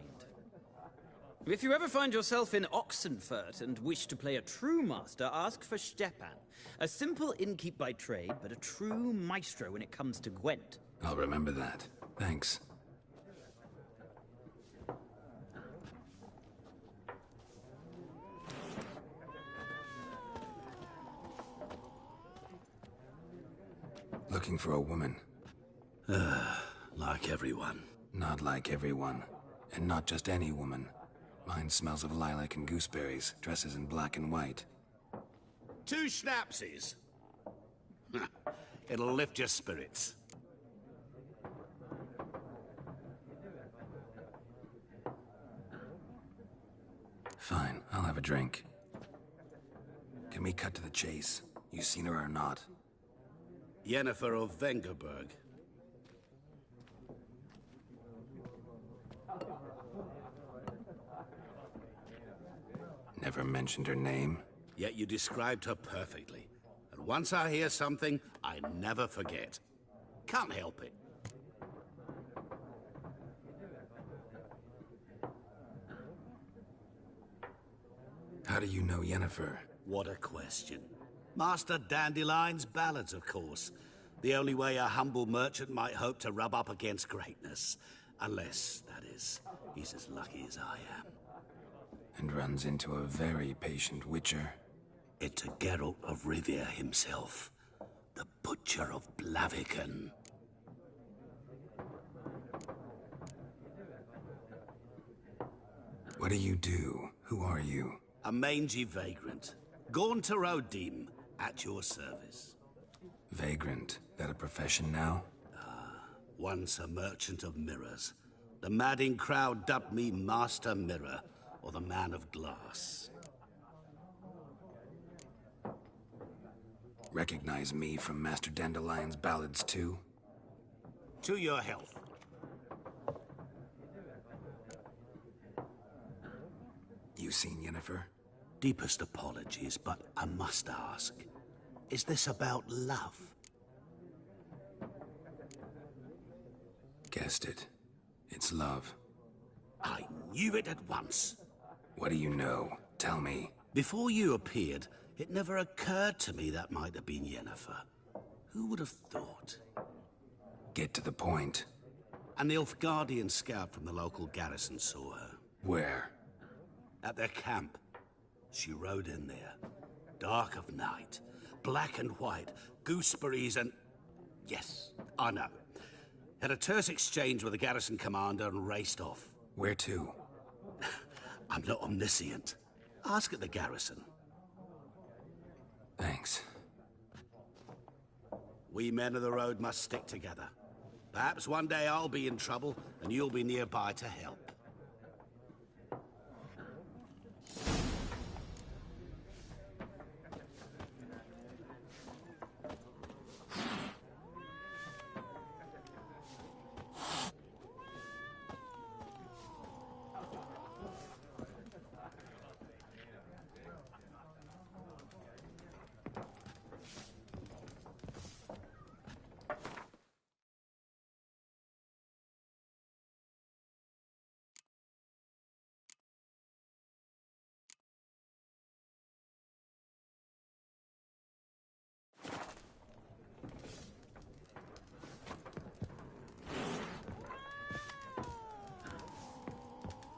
Speaker 14: If you ever find yourself in Oxenfurt and wish to play a true master, ask for Stepan. A simple innkeep by trade, but a true maestro when it comes to Gwent.
Speaker 2: I'll remember that. Thanks. Looking for a woman.
Speaker 9: Like everyone.
Speaker 2: Not like everyone. And not just any woman. Mine smells of lilac and gooseberries, dresses in black and white.
Speaker 8: 2 schnapsies. It'll lift your spirits.
Speaker 2: Fine, I'll have a drink. Can we cut to the chase? You seen her or not?
Speaker 8: Yennefer of Vengerberg.
Speaker 2: Never mentioned her name.
Speaker 8: Yet you described her perfectly. And once I hear something, I never forget. Can't help it.
Speaker 2: How do you know Yennefer?
Speaker 8: What a question. Master Dandelion's ballads, of course. The only way a humble merchant might hope to rub up against greatness. Unless, that is, he's as lucky as I am.
Speaker 2: And runs into a very patient witcher.
Speaker 8: Into Geralt of Rivia himself. The Butcher of Blaviken.
Speaker 2: What do you do? Who are you?
Speaker 8: A mangy vagrant. Gaunter Odim, at your service.
Speaker 2: Vagrant. That a profession now?
Speaker 8: Once a merchant of mirrors. The madding crowd dubbed me Master Mirror, or the Man of Glass.
Speaker 2: Recognize me from Master Dandelion's ballads too?
Speaker 8: To your health.
Speaker 2: You seen Yennefer?
Speaker 8: Deepest apologies, but I must ask. Is this about love?
Speaker 2: Guessed it. It's love.
Speaker 8: I knew it at once.
Speaker 2: What do you know? Tell me.
Speaker 8: Before you appeared, it never occurred to me that might have been Yennefer. Who would have thought?
Speaker 2: Get to the point.
Speaker 8: An Nilfgaardian scout from the local garrison saw her.
Speaker 2: Where?
Speaker 8: At their camp. She rode in there. Dark of night. Black and white. Gooseberries and... Yes, I know. Had a terse exchange with the garrison commander and raced off.
Speaker 2: Where to?
Speaker 8: I'm not omniscient. Ask at the garrison.
Speaker 2: Thanks.
Speaker 8: We men of the road must stick together. Perhaps one day I'll be in trouble and you'll be nearby to help.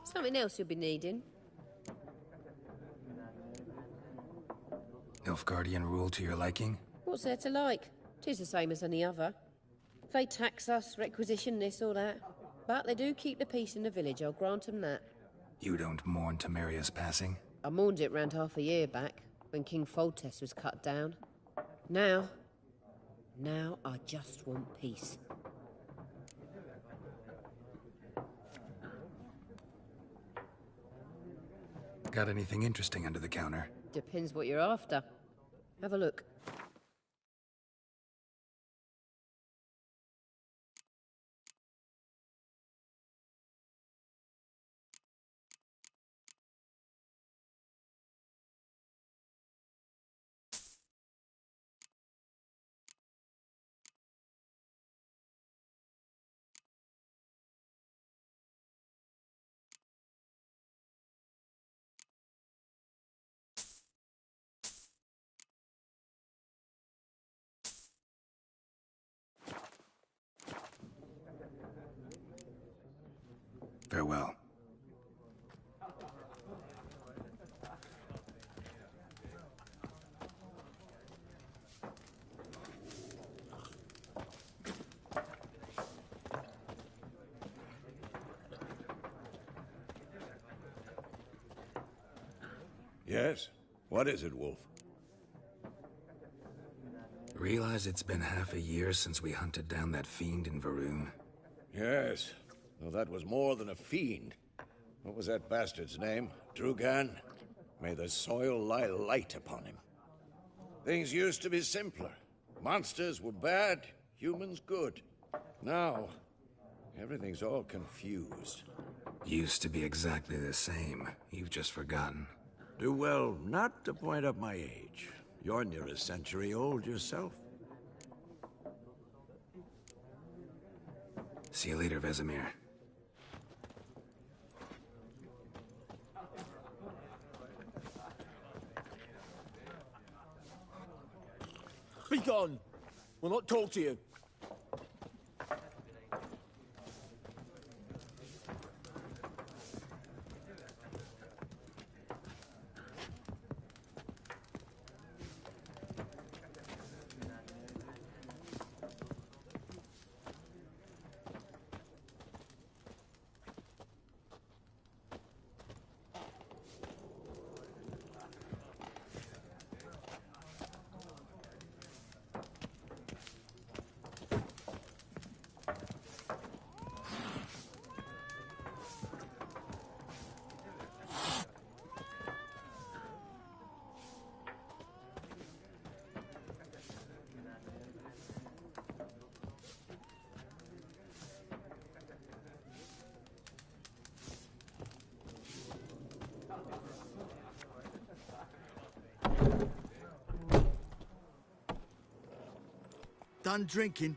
Speaker 10: Something else you'll be needing.
Speaker 2: Nilfgaardian rule to your liking?
Speaker 10: What's there to like? 'Tis the same as any other. They tax us, requisition this or that. But they do keep the peace in the village, I'll grant 'em that.
Speaker 2: You don't mourn Temeria's passing?
Speaker 10: I mourned it round half a year back, when King Foltest was cut down. Now I just want peace.
Speaker 2: Got anything interesting under the counter?
Speaker 10: Depends what you're after. Have a look.
Speaker 2: Farewell.
Speaker 4: Yes? What is it, Wolf?
Speaker 2: Realize it's been half a year since we hunted down that fiend in Varun?
Speaker 4: Yes. Well, that was more than a fiend. What was that bastard's name? Drugan? May the soil lie light upon him. Things used to be simpler. Monsters were bad, humans good. Now, everything's all confused.
Speaker 2: Used to be exactly the same. You've just forgotten.
Speaker 4: Do well not to point up my age. You're near a century old yourself.
Speaker 2: See you later, Vesemir.
Speaker 13: Be gone! We'll not talk to you.
Speaker 9: Done drinking?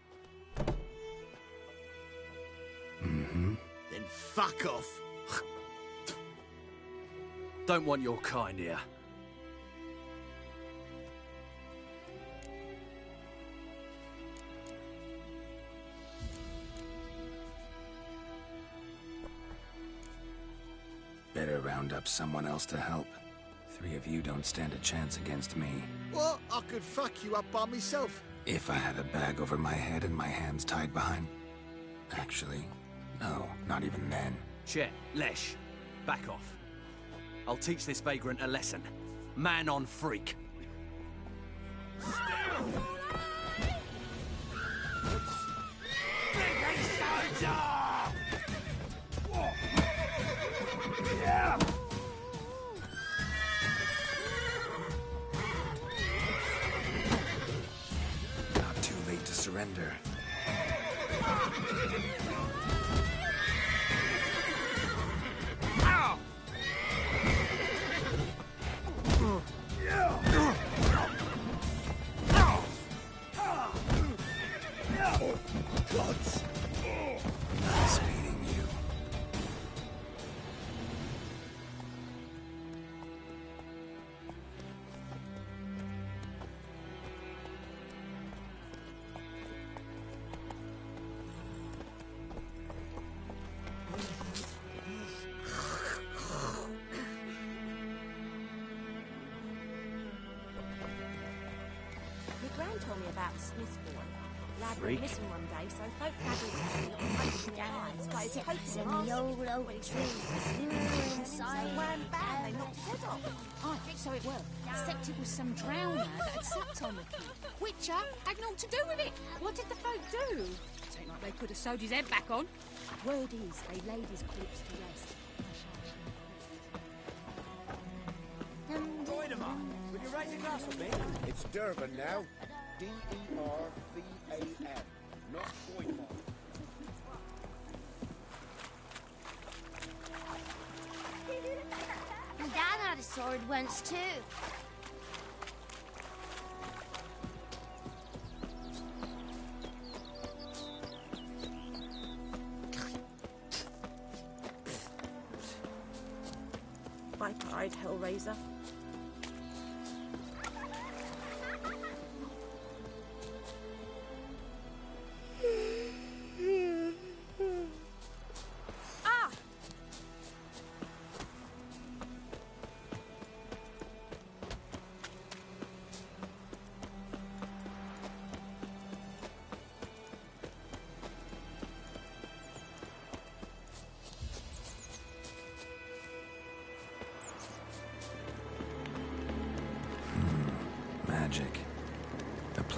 Speaker 2: Mm-hmm.
Speaker 9: Then fuck off.
Speaker 15: Don't want your kind here.
Speaker 2: Better round up someone else to help. 3 of you don't stand a chance against me.
Speaker 9: What? I could fuck you up by myself.
Speaker 2: If I had a bag over my head and my hands tied behind... Actually, no, not even then.
Speaker 15: Chet, Lesh, back off. I'll teach this vagrant a lesson. Man on freak.
Speaker 2: Not too late to surrender. Nice beating you.
Speaker 16: Your gran told me about the Smith boy. Lad
Speaker 15: Freak.
Speaker 16: went missing one day, so folk gathered in the eyes, got his coats in
Speaker 5: the old oak tree.
Speaker 16: so wham bam, they knocked his head off.
Speaker 17: I think so it were. Except it was some drowner that had slept on the kid. Which had naught to do with it. What did the folk do? Seemed like they could have sewed his head back on. Word is, they laid his corpse to rest.
Speaker 13: Dynamite, would you raise a glass with me?
Speaker 18: It's Durban now. D-E-R-V-A-N, not Boycott.
Speaker 5: My dad had a sword once too.
Speaker 16: Bright-eyed Hellraiser.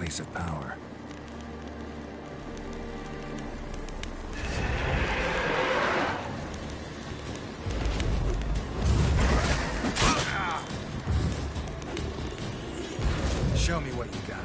Speaker 2: place of power. Show me what you got.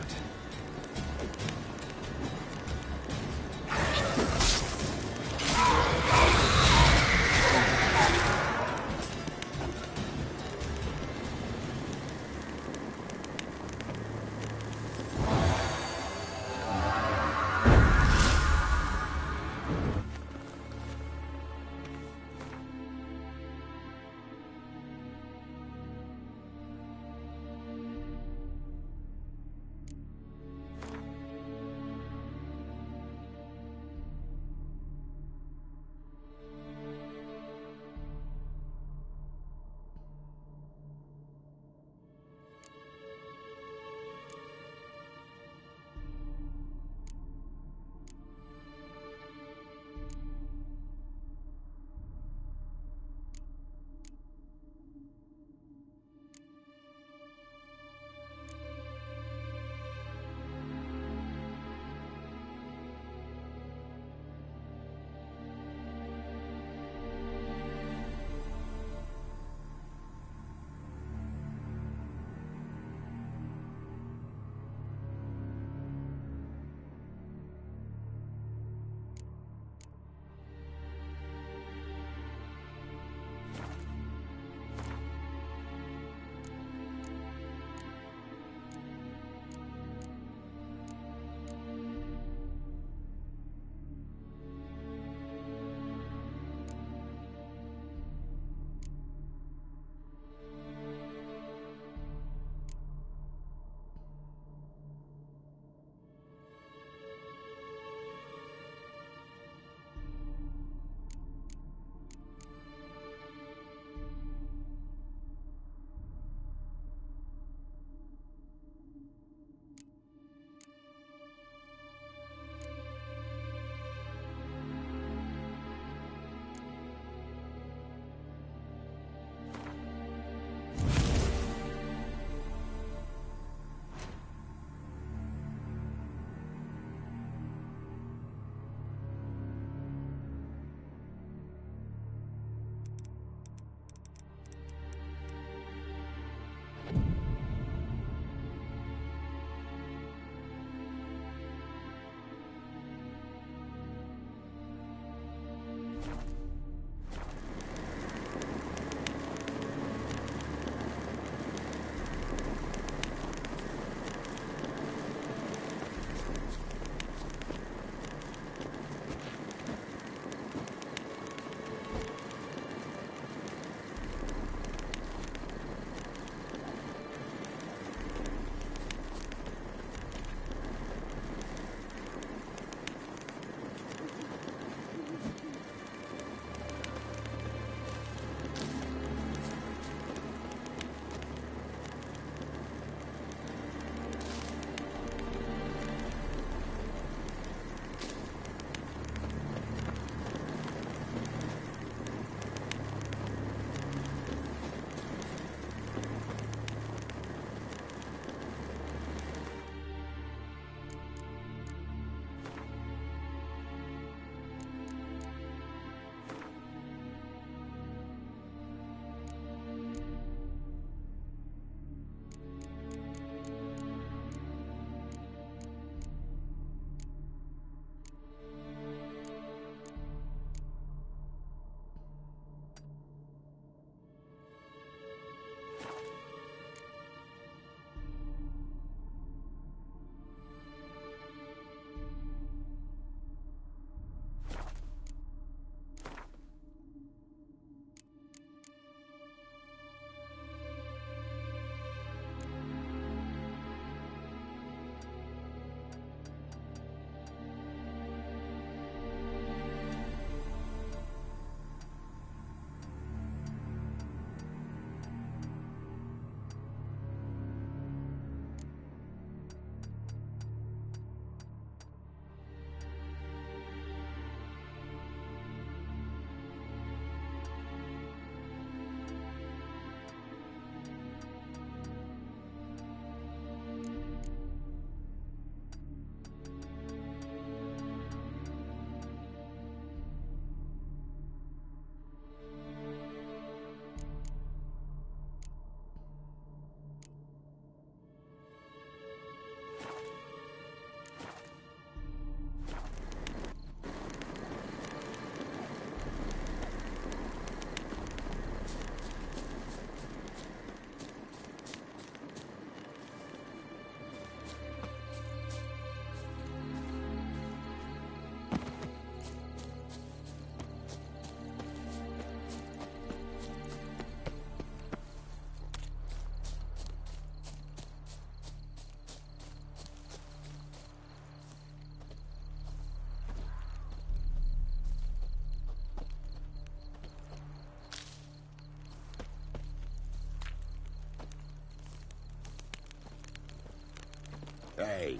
Speaker 18: Hey.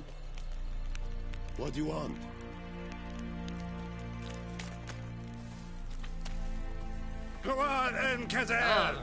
Speaker 18: What do you want?
Speaker 4: Go on, Enkazer!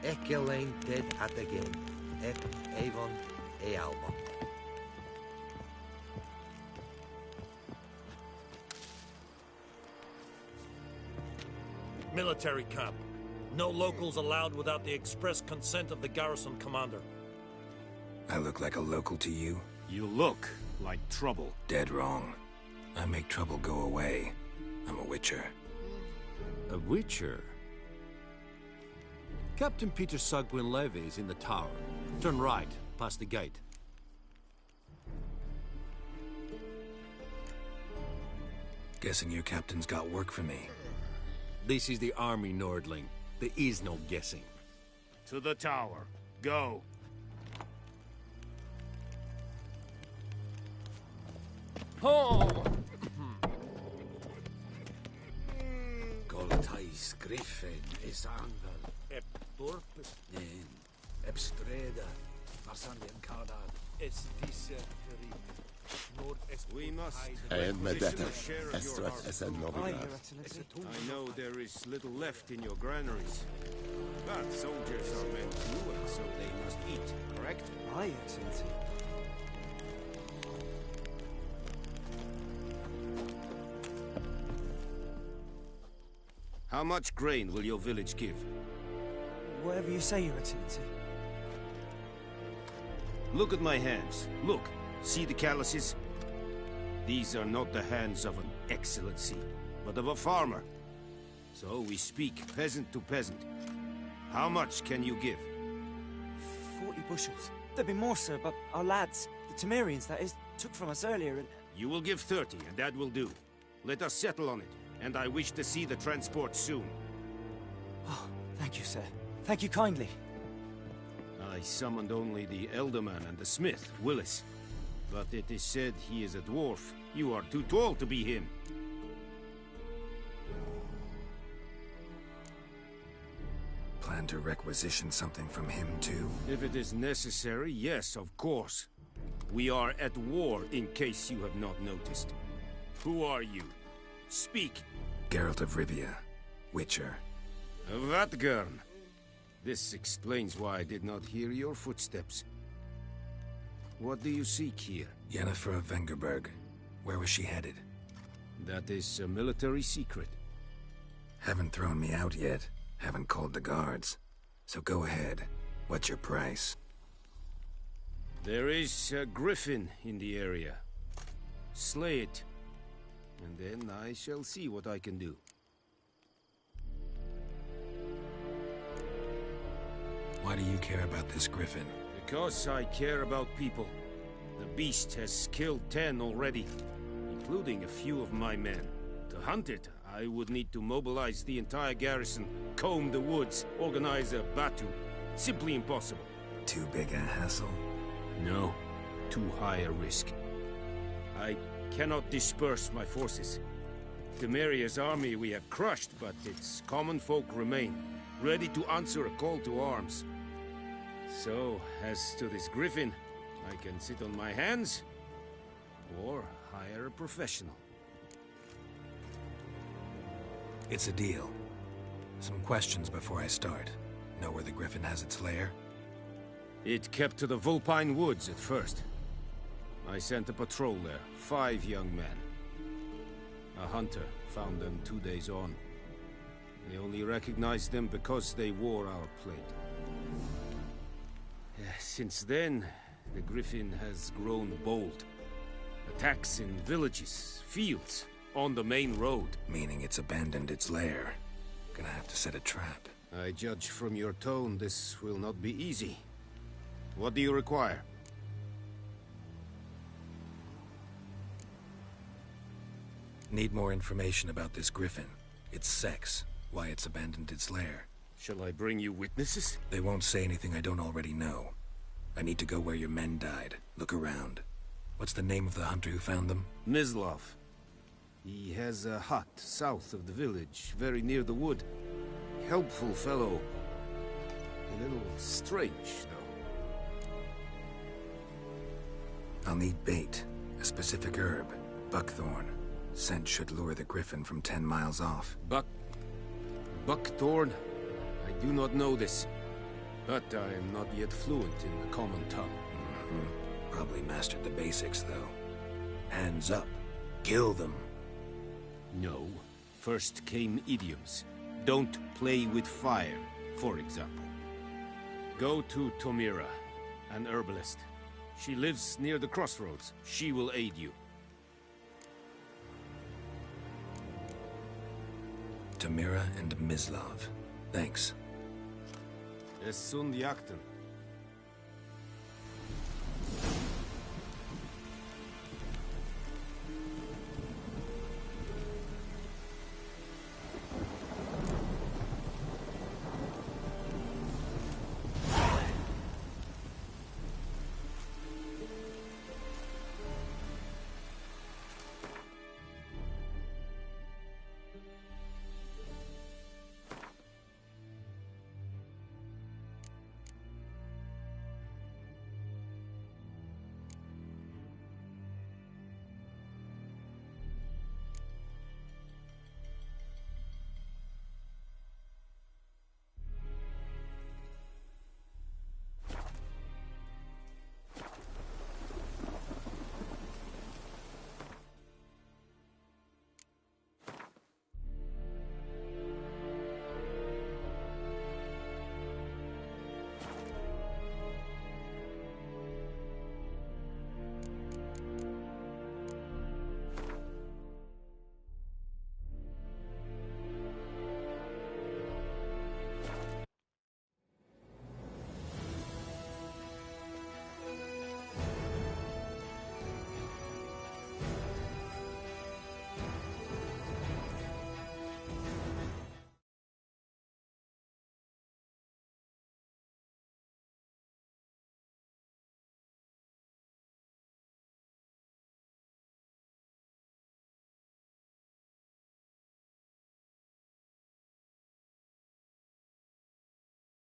Speaker 19: Ek alleen dead at again. Ek Avon e Alba.
Speaker 20: Military camp. No locals allowed without the express consent of the garrison commander.
Speaker 2: I look like a local to you?
Speaker 21: You look like trouble.
Speaker 2: Dead wrong. I make trouble go away. I'm a witcher.
Speaker 21: A witcher? Captain Peter Sugwin Levy is in the tower. Turn right, past the gate.
Speaker 2: Guessing your captain's got work for me.
Speaker 21: This is the army, Nordling. There is no guessing. To the tower. Go.
Speaker 13: Oh!
Speaker 8: Goltais Griffin is anvel.
Speaker 20: Ep Dorpus.
Speaker 8: Nen. Ep Streda. Marsandian Kardad.
Speaker 20: Es disse feri.
Speaker 18: We must
Speaker 7: And Medetta,
Speaker 18: share of your
Speaker 7: Estras and Novigrad.
Speaker 18: I know there is little left in your granaries. But soldiers are meant to work, so they must eat, correct?
Speaker 11: Aye, Excellency.
Speaker 18: How much grain will your village give?
Speaker 11: Whatever you say, Your Excellency.
Speaker 18: Look at my hands. Look. See the calluses? These are not the hands of an excellency, but of a farmer. So we speak peasant to peasant. How much can you give?
Speaker 11: 40 bushels. There'd be more, sir, but our lads, the Temerians, that is, took from us earlier and...
Speaker 18: You will give 30, and that will do. Let us settle on it, and I wish to see the transport soon.
Speaker 11: Oh, thank you, sir. Thank you kindly.
Speaker 18: I summoned only the Elderman and the smith, Willis. But it is said he is a dwarf. You are too tall to be him.
Speaker 2: Plan to requisition something from him, too?
Speaker 18: If it is necessary, yes, of course. We are at war, in case you have not noticed. Who are you? Speak.
Speaker 2: Geralt of Rivia, Witcher.
Speaker 18: Vatgern. This explains why I did not hear your footsteps. What do you seek here?
Speaker 2: Yennefer of Vengerberg. Where was she headed?
Speaker 18: That is a military secret.
Speaker 2: Haven't thrown me out yet. Haven't called the guards. So go ahead. What's your price?
Speaker 18: There is a griffin in the area. Slay it. And then I shall see what I can do.
Speaker 2: Why do you care about this griffin?
Speaker 18: Because I care about people. The beast has killed 10 already, including a few of my men. To hunt it, I would need to mobilize the entire garrison, comb the woods, organize a batu. Simply impossible.
Speaker 2: Too big a hassle?
Speaker 18: No, too high a risk. I cannot disperse my forces. Temeria's army we have crushed, but its common folk remain, ready to answer a call to arms. So, as to this griffin, I can sit on my hands, or hire a professional.
Speaker 2: It's a deal. Some questions before I start. Know where the griffin has its lair?
Speaker 18: It kept to the Vulpine Woods at first. I sent a patrol there, 5 young men. A hunter found them 2 days on. They only recognized them because they wore our plate. Since then, the griffin has grown bold. Attacks in villages, fields, on the main road.
Speaker 2: Meaning it's abandoned its lair. Gonna have to set a trap.
Speaker 18: I judge from your tone this will not be easy. What do you require?
Speaker 2: Need more information about this griffin. Its sex, why it's abandoned its lair.
Speaker 18: Shall I bring you witnesses?
Speaker 2: They won't say anything I don't already know. I need to go where your men died. Look around. What's the name of the hunter who found them?
Speaker 18: Mislav. He has a hut south of the village, very near the wood. Helpful fellow. A little strange, though.
Speaker 2: I'll need bait. A specific herb. Buckthorn. Scent should lure the griffin from 10 miles off.
Speaker 18: Buckthorn? I do not know this. But I am not yet fluent in the common tongue.
Speaker 2: Probably mastered the basics, though. Hands up. Kill them.
Speaker 18: No. First came idioms. Don't play with fire, for example. Go to Tomira, an herbalist. She lives near the crossroads. She will aid you.
Speaker 2: Tomira and Mislav. Thanks.
Speaker 18: Es sunt Jagden.